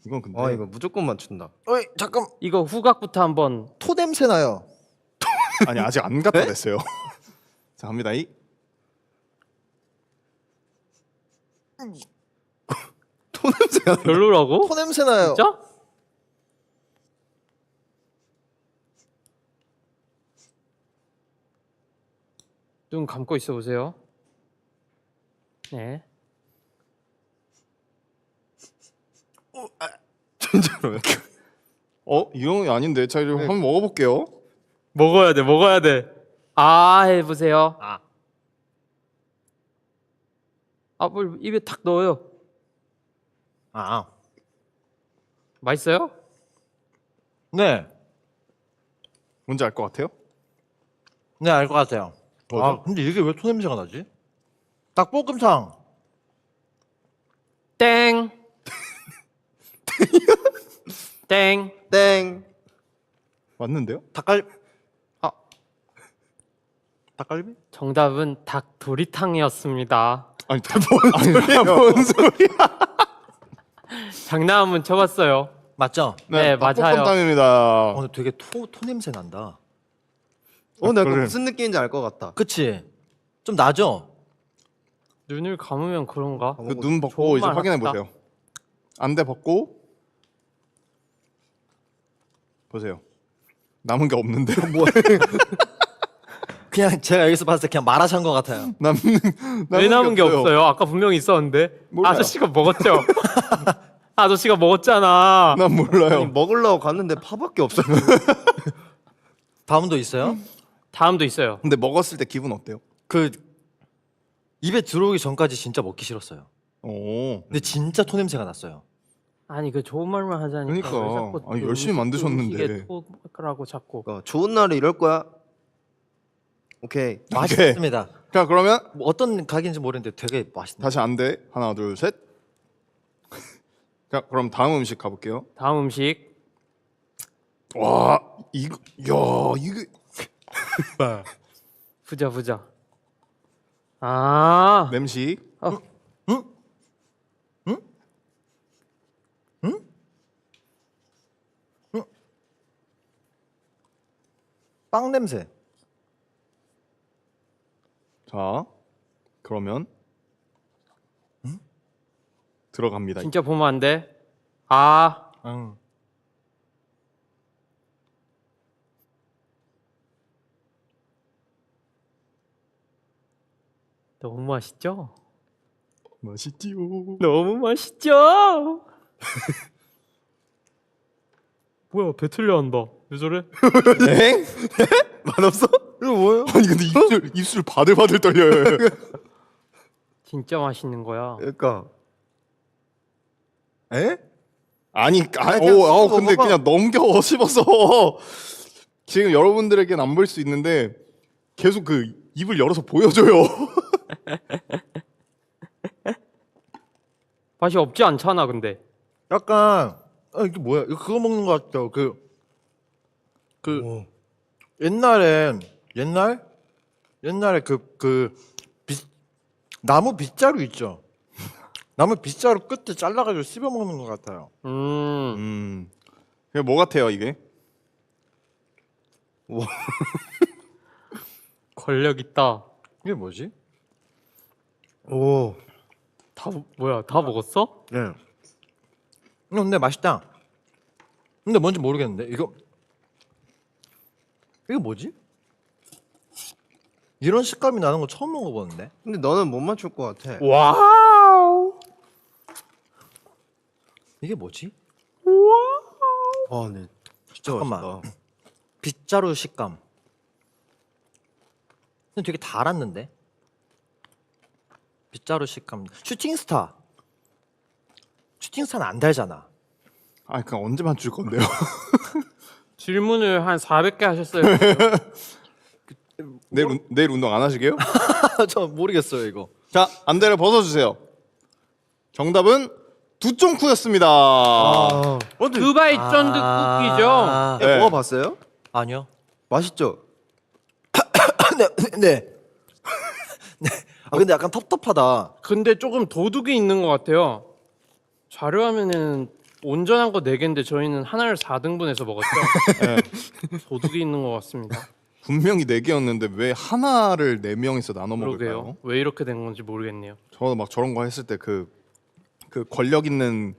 이건 근데 이거 무조건 맞춘다. 어이 잠깐 이거 후각부터 한번 토 냄새 나요. 아니 아직 안 갖다 댔어요. 자, 갑니다. 토 냄새가. 별로라고? 토 냄새 나요. 진짜? 눈 감고 있어 보세요. 네. 진짜로요? 이건 아닌데. 자, 이제 한번 먹어볼게요. 먹어야 돼. 아, 해보세요. 뭘 입에 탁 넣어요. 아, 맛있어요? 네, 뭔지 알 것 같아요? 네 알 것 같아요. 뭐죠? 근데 이게 왜 토 냄새가 나지? 닭볶음탕. 땡. 땡. 땡. 맞는데요? 닭갈비? 정답은 닭도리탕이었습니다. 아니, 뭔 소리야? 장난 한번 쳐봤어요. 맞죠? 네, 맞아요. 닭볶음탕입니다. 근데 되게 토 냄새 난다. 나 그래. 무슨 느낌인지 알 것 같다. 그치? 좀 나죠? 눈을 감으면 그런가? 그 눈 벗고 좋은 이제 말 확인해 하셨다. 보세요. 안대 벗고 보세요. 남은 게 없는데. 그냥 제가 여기서 봤을 때 그냥 마라샹 것 같아요. 왜 남은 게 없어요? 아까 분명히 있었는데. 몰라요. 아저씨가 먹었죠? 아저씨가 먹었잖아. 난 몰라요. 아니, 먹으려고 갔는데 파밖에 없어요. 다음도 있어요? 다음도 있어요. 근데 먹었을 때 기분 어때요? 그 입에 들어오기 전까지 진짜 먹기 싫었어요. 오. 근데 진짜 토 냄새가 났어요. 아니 그 좋은 말만 하자니까. 그러니까. 왜 자꾸 아니, 그 열심히 만드셨는데. 음식에 토라고 자꾸. 좋은 날에 이럴 거야. 오케이. 맛있습니다. 자, 그러면 뭐 어떤 가게인지 모르겠는데 되게 맛있네요. 다시 안대. 하나, 둘, 셋. 자, 그럼 다음 음식 가볼게요. 다음 음식. 와, 이거, 야, 이게 부자. 아. 냄새. 빵 냄새. 자, 그러면 들어갑니다. 진짜 보면 안 돼. 아. 응. 너무 맛있죠? 맛있지요. 너무 맛있죠? 뭐야 배틀려 한다. 왜 저래? 엥? 맛없어? 이거 뭐예요? 아니 근데 입술 바들바들 떨려요. 진짜 맛있는 거야. 그러니까. 에? 아니, 그냥 근데 먹어봐. 그냥 넘겨 씹어서. 지금 여러분들에겐 안 보일 수 있는데 계속 그 입을 열어서 보여줘요. 맛이 없지 않잖아 근데. 약간 이게 뭐야? 이거 그거 먹는 것 같아요. 옛날에 나무 빗자루 있죠. 나무 빗자루 끝에 잘라가지고 씹어 먹는 것 같아요. 이게 뭐 같아요 이게? 권력 있다. 이게 뭐지? 오. 다 뭐야? 다 먹었어? 네. 근데 맛있다. 근데 뭔지 모르겠는데 이거 뭐지? 이런 식감이 나는 거 처음 먹어보는데. 근데 너는 못 맞출 것 같아. 와우. 이게 뭐지? 네. 진짜 잠깐만. 맛있다. 빗자루 식감. 근데 되게 달았는데. 빗자루 식감. 슈팅스타는 안 달잖아. 아, 그냥 언제 맞출 건데요? 질문을 한 400개 하셨어요. 내일 운동 안 하시게요? 저 모르겠어요 이거. 자, 안대를 벗어주세요. 정답은 두쫑쿠였습니다. 두바이 쫀득 쿠키죠. 네. 먹어봤어요? 아니요. 맛있죠? 네. 네. 아 근데 약간 텁텁하다. 근데 조금 도둑이 있는 것 같아요. 자료화면에는 온전한 거 4개인데 저희는 하나를 4등분해서 먹었죠. 네. 도둑이 있는 것 같습니다. 분명히 4개였는데 왜 하나를 4명이서 나눠 먹을까요? 그러게요. 왜 이렇게 된 건지 모르겠네요. 저도 막 저런 거 했을 때 그 권력 있는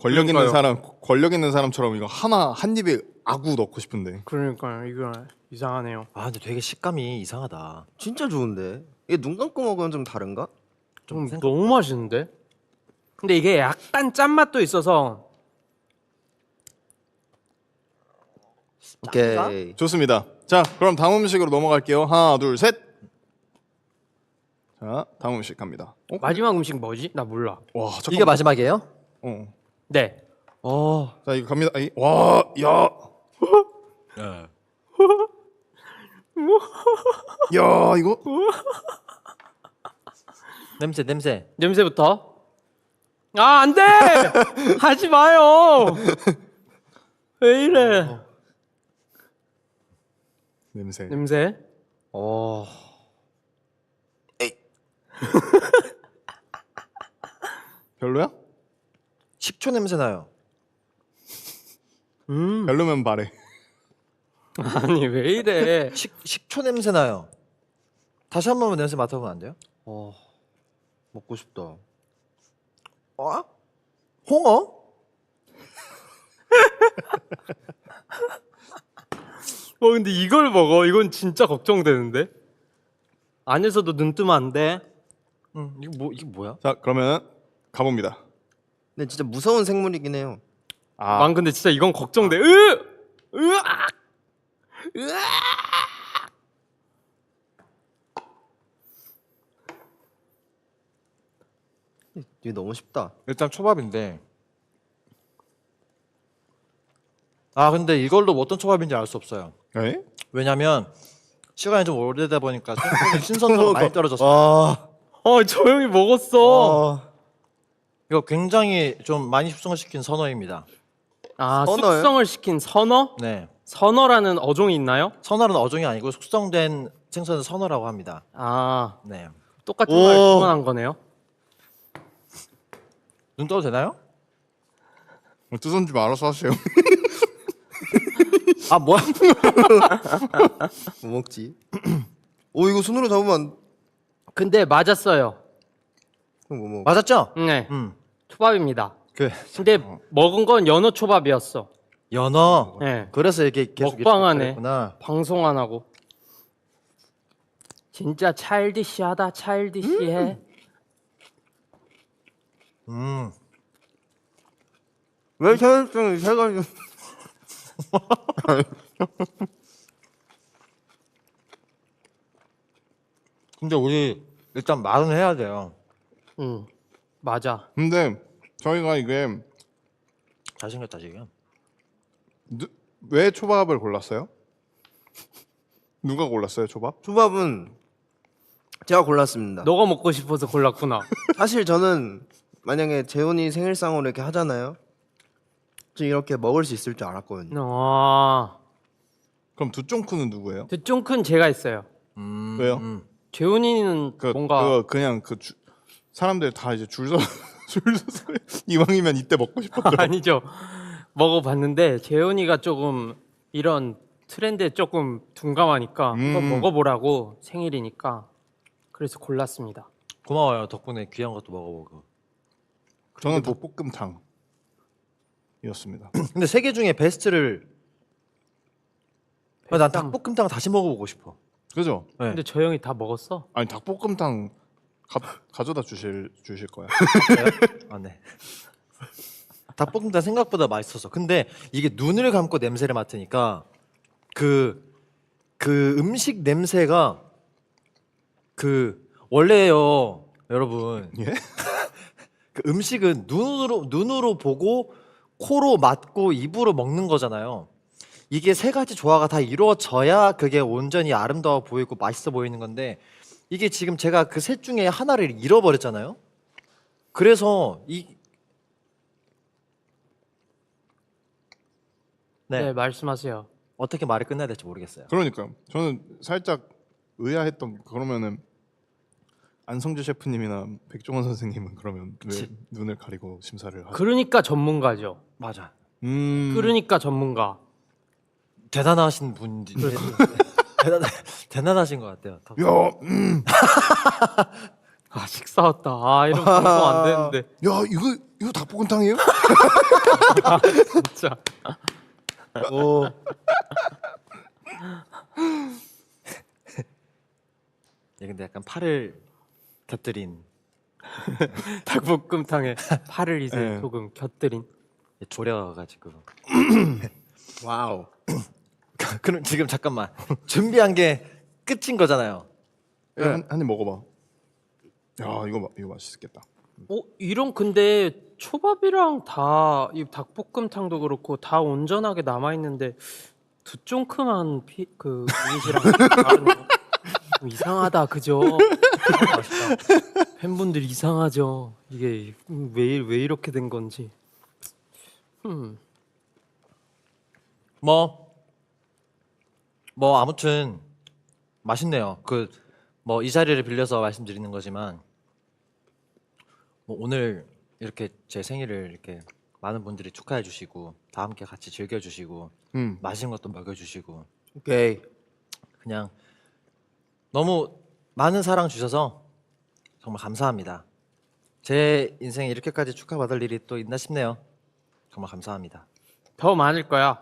그러니까요. 사람처럼 이거 하나 한 입에 아구 넣고 싶은데. 그러니까요. 이거 이상하네요. 아 근데 되게 식감이 이상하다. 진짜 좋은데. 이게 눈 감고 먹으면 좀 다른가? 좀 너무 맛있는데? 근데 이게 약간 짠맛도 있어서 오케이. 좋습니다. 자, 그럼 다음 음식으로 넘어갈게요. 하나, 둘, 셋. 자, 다음 음식 갑니다. 마지막 음식 뭐지? 나 몰라. 와, 잠깐만. 이게 마지막이에요? 네. 자, 이거 갑니다. 와, 야. 야, 이거 냄새. 냄새부터. 아, 안 돼! 하지 마요! 왜 이래? 냄새. 냄새. 어. 별로야? 식초 냄새 나요. 별로면 말해. 아니, 왜 이래? 식초 냄새 나요. 다시 한 번만 냄새 맡아보면 안 돼요? 먹고 싶다. 어? 홍어? 근데 이걸 먹어? 이건 진짜 걱정되는데? 안에서도 눈 뜨면 안 돼. 이게 뭐야? 자, 그러면 가봅니다. 근데 진짜 무서운 생물이긴 해요. 아, 난 근데 진짜 이건 걱정돼. 으악! 이게 너무 쉽다. 일단 초밥인데. 아 근데 이걸로 어떤 초밥인지 알 수 없어요. 에? 왜냐면 시간이 좀 오래되다 보니까 신선도가 많이 떨어졌어. 조용히 먹었어. 이거 굉장히 좀 많이 숙성시킨 선어입니다. 아, 선어요? 숙성을 시킨 선어? 네. 선어라는 어종이 있나요? 선어는 어종이 아니고 숙성된 생선을 선어라고 합니다. 아, 네. 똑같은 말 두 번 한 거네요. 눈 떠도 되나요? 뜨선 좀 알아서 하세요. 아 뭐야? 뭐 먹지? 오 이거 손으로 잡으면 안... 근데 맞았어요. 그럼 뭐 먹어? 맞았죠? 네, 음. 초밥입니다. 그 근데 먹은 건 연어 초밥이었어. 연어. 네. 그래서 이게 계속 먹방하네. 이렇게 그랬구나. 방송 안 하고. 진짜 차일디시하다. 차일디시해. 왜 혈액형이 해가지고 근데 우리 일단 말은 해야 돼요. 맞아. 근데 저희가 이게 잘생겼다 지금. 왜 초밥을 골랐어요? 누가 골랐어요, 초밥? 초밥은 제가 골랐습니다. 너가 먹고 싶어서 골랐구나. 사실 저는 만약에 재훈이 생일상으로 이렇게 하잖아요. 저 이렇게 먹을 수 있을 줄 알았거든요. 아, 그럼 두쫑쿠는 누구예요? 좀 큰 제가 있어요. 왜요? 재훈이는 뭔가 그냥 사람들 다 이제 줄 서서 이왕이면 이때 먹고 싶었죠. 아니죠. 먹어봤는데 재훈이가 조금 이런 트렌드에 조금 둔감하니까 한번 먹어보라고 생일이니까 그래서 골랐습니다. 고마워요. 덕분에 귀한 것도 먹어보고. 저는 닭볶음탕이었습니다. 근데 세 개 중에 베스트를 난 닭볶음탕 다시 먹어보고 싶어. 그죠? 네. 근데 저 형이 다 먹었어. 아니 닭볶음탕 가져다 주실 거야. 아 네. 닭볶음탕 생각보다 맛있었어. 근데 이게 눈을 감고 냄새를 맡으니까 그 음식 냄새가 원래요, 여러분. 예? 그 음식은 눈으로 보고 코로 맡고 입으로 먹는 거잖아요. 이게 세 가지 조화가 다 이루어져야 그게 온전히 아름다워 보이고 맛있어 보이는 건데 이게 지금 제가 그 셋 중에 하나를 잃어버렸잖아요. 그래서 네, 말씀하세요. 어떻게 말을 끝내야 될지 모르겠어요. 그러니까요. 저는 살짝 의아했던 그러면은 안성주 셰프님이나 백종원 선생님은 그러면 왜 눈을 가리고 심사를 하죠? 그러니까 전문가죠. 맞아. 그러니까 전문가. 대단하신 분이 대단하신 것 같아요. 야, 아 식사왔다. 아 이런 방송 안 되는데. 야 이거 닭볶음탕이에요? 진짜. 오. 예, 근데 약간 팔을 곁들인 닭볶음탕에 파를 이제 네. 조금 곁들인. 조려가지고. 와우. 그럼 지금 잠깐만 준비한 게 끝인 거잖아요. 한입 먹어봐. 야 이거 맛있겠다. 이런 근데 초밥이랑 다 이 닭볶음탕도 그렇고 다 온전하게 남아 있는데 두 쫑크만 그 이시랑 다르네요. 좀 이상하다 그죠? 맛있다. 팬분들 이상하죠. 이게 왜 이렇게 된 건지. 뭐 아무튼 맛있네요. 그 뭐 이 자리를 빌려서 말씀드리는 거지만 뭐 오늘 이렇게 제 생일을 이렇게 많은 분들이 축하해 주시고 다 함께 같이 즐겨 주시고 맛있는 것도 먹여 주시고 오케이. 그냥 너무 많은 사랑 주셔서 정말 감사합니다. 제 인생에 이렇게까지 축하받을 일이 또 있나 싶네요. 정말 감사합니다. 더 많을 거야.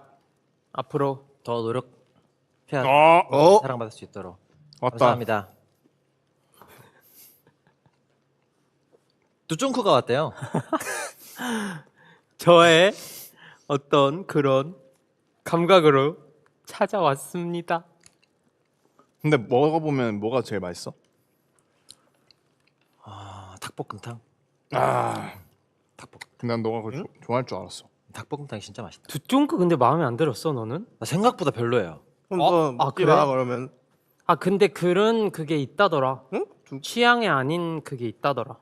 앞으로. 더 노력해야 사랑받을 수 있도록 왔다. 감사합니다. 두쫑크가 왔대요. 저의 어떤 그런 감각으로 찾아왔습니다. 근데 먹어보면 뭐가 제일 맛있어? 닭볶음탕. 난 너가 그걸 좋아할 줄 알았어. 닭볶음탕이 진짜 맛있다. 두 쫑크 근데 마음에 안 들었어 너는? 나 생각보다 별로예요. 그럼 너 먹지 그래? 마 그러면. 아 근데 그런 그게 있다더라. 응? 취향이 아닌 그게 있다더라.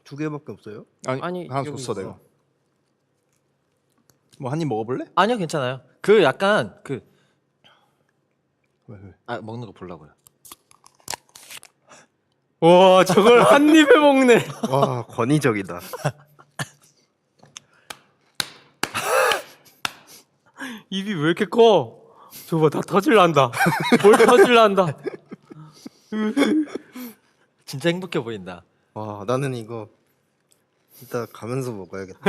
두 개밖에 없어요? 아니, 하나 여기 줬어 있어. 내가. 뭐 한 입 먹어볼래? 아니요, 괜찮아요. 그 약간 그 왜? 먹는 거 보려고요. 와 저걸 한 입에 먹네. 와 권위적이다. 입이 왜 이렇게 커? 저거 다 터질란다. 뭘 터질란다. 진짜 행복해 보인다. 와 나는 이거 이따 가면서 먹어야겠다.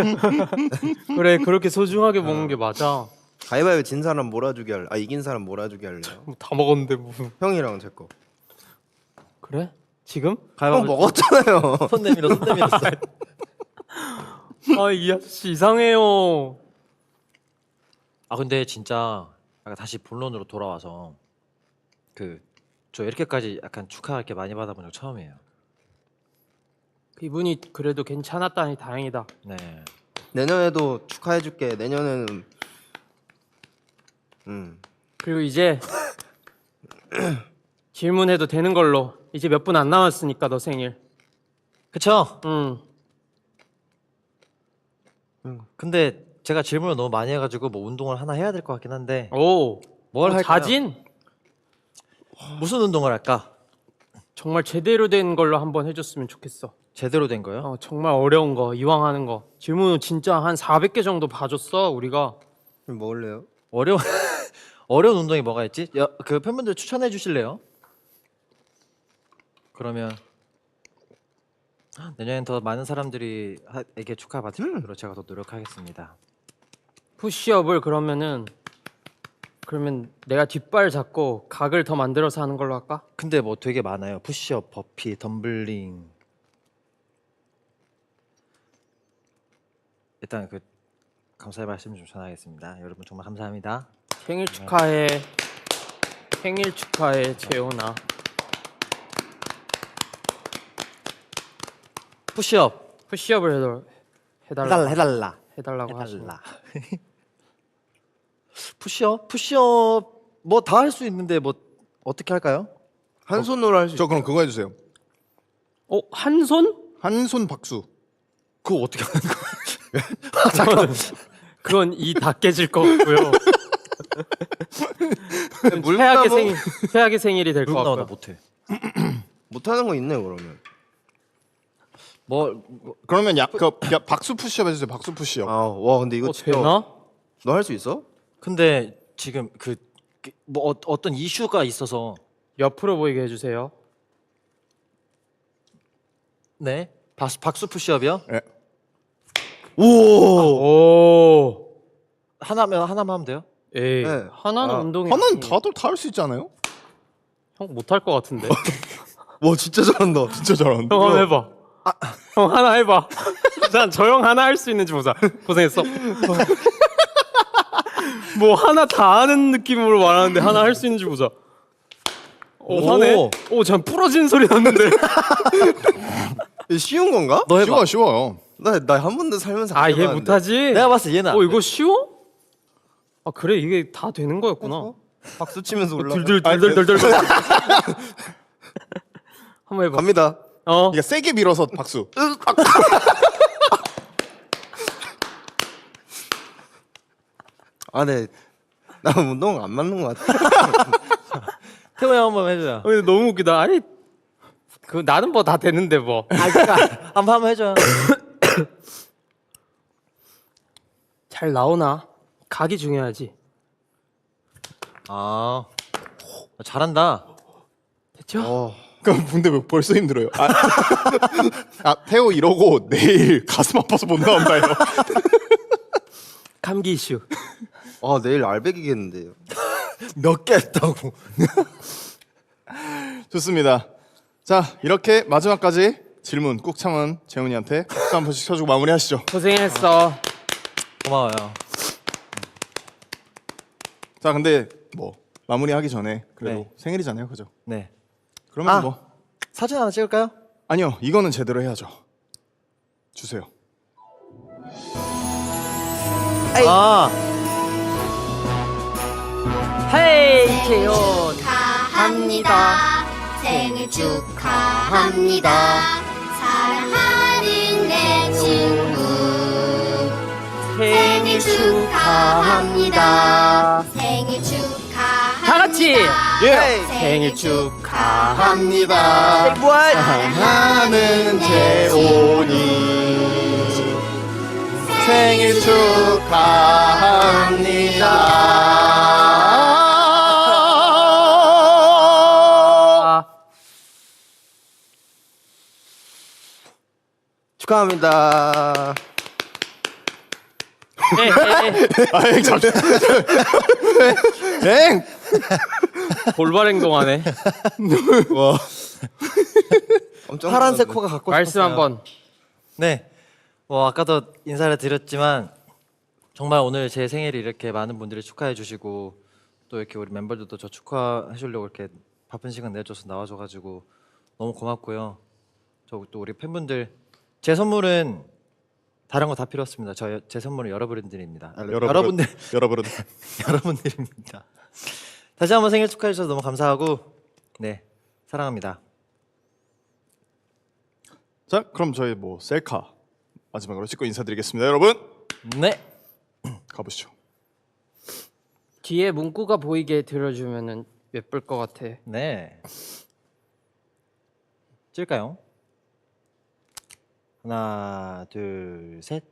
그래 그렇게 소중하게 먹는 게 맞아. 가위바위보 진 사람 몰아주기 할래. 아 이긴 사람 몰아주기 할래요. 뭐다 먹었는데 뭐. 형이랑 제 거. 그래? 지금? 형 가위바위보 먹었잖아요. 손 내밀어. 아 이 아저씨 이상해요. 아 근데 진짜 약간 다시 본론으로 돌아와서 저 이렇게까지 약간 축하할 게 많이 받아본 적 처음이에요. 이분이 그래도 괜찮았다니 다행이다. 네. 내년에도 축하해줄게. 내년에는 그리고 이제 질문해도 되는 걸로. 이제 몇 분 안 남았으니까 너 생일. 그쵸? 응. 근데 제가 질문을 너무 많이 해가지고 뭐 운동을 하나 해야 될 것 같긴 한데 오. 뭘 할까요? 자진? 무슨 운동을 할까? 정말 제대로 된 걸로 한번 해줬으면 좋겠어. 제대로 된 거요? 정말 어려운 거 이왕 하는 거. 질문 진짜 한 400개 정도 봐줬어 우리가. 먹을래요? 어려운 운동이 뭐가 있지? 그 팬분들 추천해 주실래요? 그러면 내년엔 더 많은 사람들에게 축하받을 수 있도록 제가 더 노력하겠습니다. 푸시업을 그러면 내가 뒷발 잡고 각을 더 만들어서 하는 걸로 할까? 근데 뭐 되게 많아요. 푸시업, 버피, 덤블링. 일단 그 감사의 말씀 좀 전하겠습니다. 여러분 정말 감사합니다. 생일 축하해. 생일 축하해 재훈아. 푸시업을 해달라고 하시네. 푸시업 뭐 다 할 수 있는데 뭐 어떻게 할까요? 한 손으로 할 수 저 있어. 그럼 그거 해주세요. 한 손? 한 손 박수. 그거 어떻게 하는 거야? 그건 이 다 깨질 것 같고요. 최악의 생일이 될 것 물고 나오나 같고. 못해. 못하는 거 있네 그러면. 뭐 그러면 박수 푸시업 해주세요. 박수 푸시업. 와 근데 이거 진짜 되나? 너 할 수 있어? 근데 지금 뭐 어떤 이슈가 있어서 옆으로 보이게 해주세요. 네 박수 푸시업이요? 예. 오. 하나만 하면 돼요? 에이. 네. 하나는 운동이. 하나는 다들 다 할 수 있지 않아요? 형 못할 것 같은데. 와 진짜 잘한다. 진짜 잘하는데. 형 한번 해봐. 형 하나 해봐. 저 형 하나 할 수 있는지 보자. 고생했어. 뭐 하나 다 하는 느낌으로 말하는데 하나 할 수 있는지 보자. 하네. 잠 부러지는 소리 났는데. 이거 쉬운 건가? 너 해봐. 쉬워요. 나 한 번도 살면서 안 얘 해봤는데. 못하지. 내가 봤을 때 얘는 안 돼. 이거 쉬워? 그래 이게 다 되는 거였구나. 박수 치면서 올라. 들들들들들들. 한번 해봐. 갑니다. 그러니까 세게 밀어서 박수. 네. 나 운동 안 맞는 것 같아. 태호 형 한번 해줘요. 근데 너무 웃기다. 아니 나는 뭐 다 되는데 뭐. 그러니까 한번 해줘. 잘 나오나? 각이 중요하지. 잘한다. 됐죠? 그럼 근데 왜 벌써 힘들어요? 태호 이러고 내일 가슴 아파서 못 나온다요. 감기 이슈. 내일 알백이겠는데요. 몇 개 했다고. 좋습니다. 자 이렇게 마지막까지 질문 꾹 참은 재훈이한테 박수 한 번씩 쳐주고 마무리하시죠. 고생했어. 고마워요. 자 근데 뭐 마무리하기 전에 그래도 네. 생일이잖아요, 그죠? 네. 그러면 뭐 사진 하나 찍을까요? 아니요 이거는 제대로 해야죠. 주세요. 헤이 생일 축하합니다. 생일 축하합니다. 사랑하는 내 친구 생일 축하합니다. 생일 축하합니다. 다 같이. 예. 생일 축하합니다. 합니다. 사랑하는 재훈이 생일 축하합니다. 축하합니다. 아이 잠시. 엥. 돌발 행동하네. 와. 엄청 파란색 잘하는데. 코가 갖고 말씀 싶었어요. 한번. 네. 아까도 인사를 드렸지만 정말 오늘 제 생일을 이렇게 많은 분들이 축하해 주시고 또 이렇게 우리 멤버들도 저 축하해 주려고 이렇게 바쁜 시간 내줘서 나와줘 가지고 너무 고맙고요. 저 또 우리 팬분들 제 선물은 다른 거 다 필요 없습니다. 제 선물은 여러분들입니다. 여러분들 여러분들입니다. 다시 한번 생일 축하해 주셔서 너무 감사하고 네 사랑합니다. 자 그럼 저희 뭐 셀카 마지막으로 찍고 인사드리겠습니다, 여러분. 네. 가보시죠. 뒤에 문구가 보이게 들어주면은 예쁠 것 같아. 네. 찍을까요? 하나, 둘, 셋.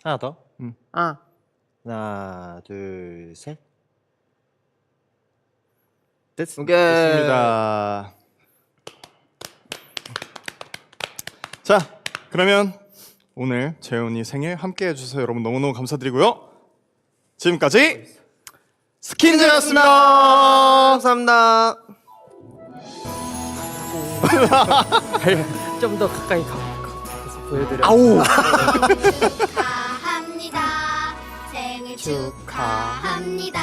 하나 더. 하나, 둘, 셋. 됐습니다. 자 그러면 오늘 재훈이 생일 함께 해주셔서 여러분 너무너무 감사드리고요. 지금까지 스킨즈였습니다. 감사합니다. 좀 더 가까이 가서 보여드려. 축하합니다. 생일 축하합니다.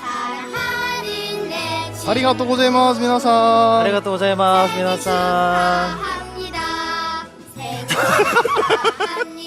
사랑하는 내 친구 아리가또 고자이마스 미나상. 아리가또 고자이마스 미나상. 축하합니다. 생일 축하합니다.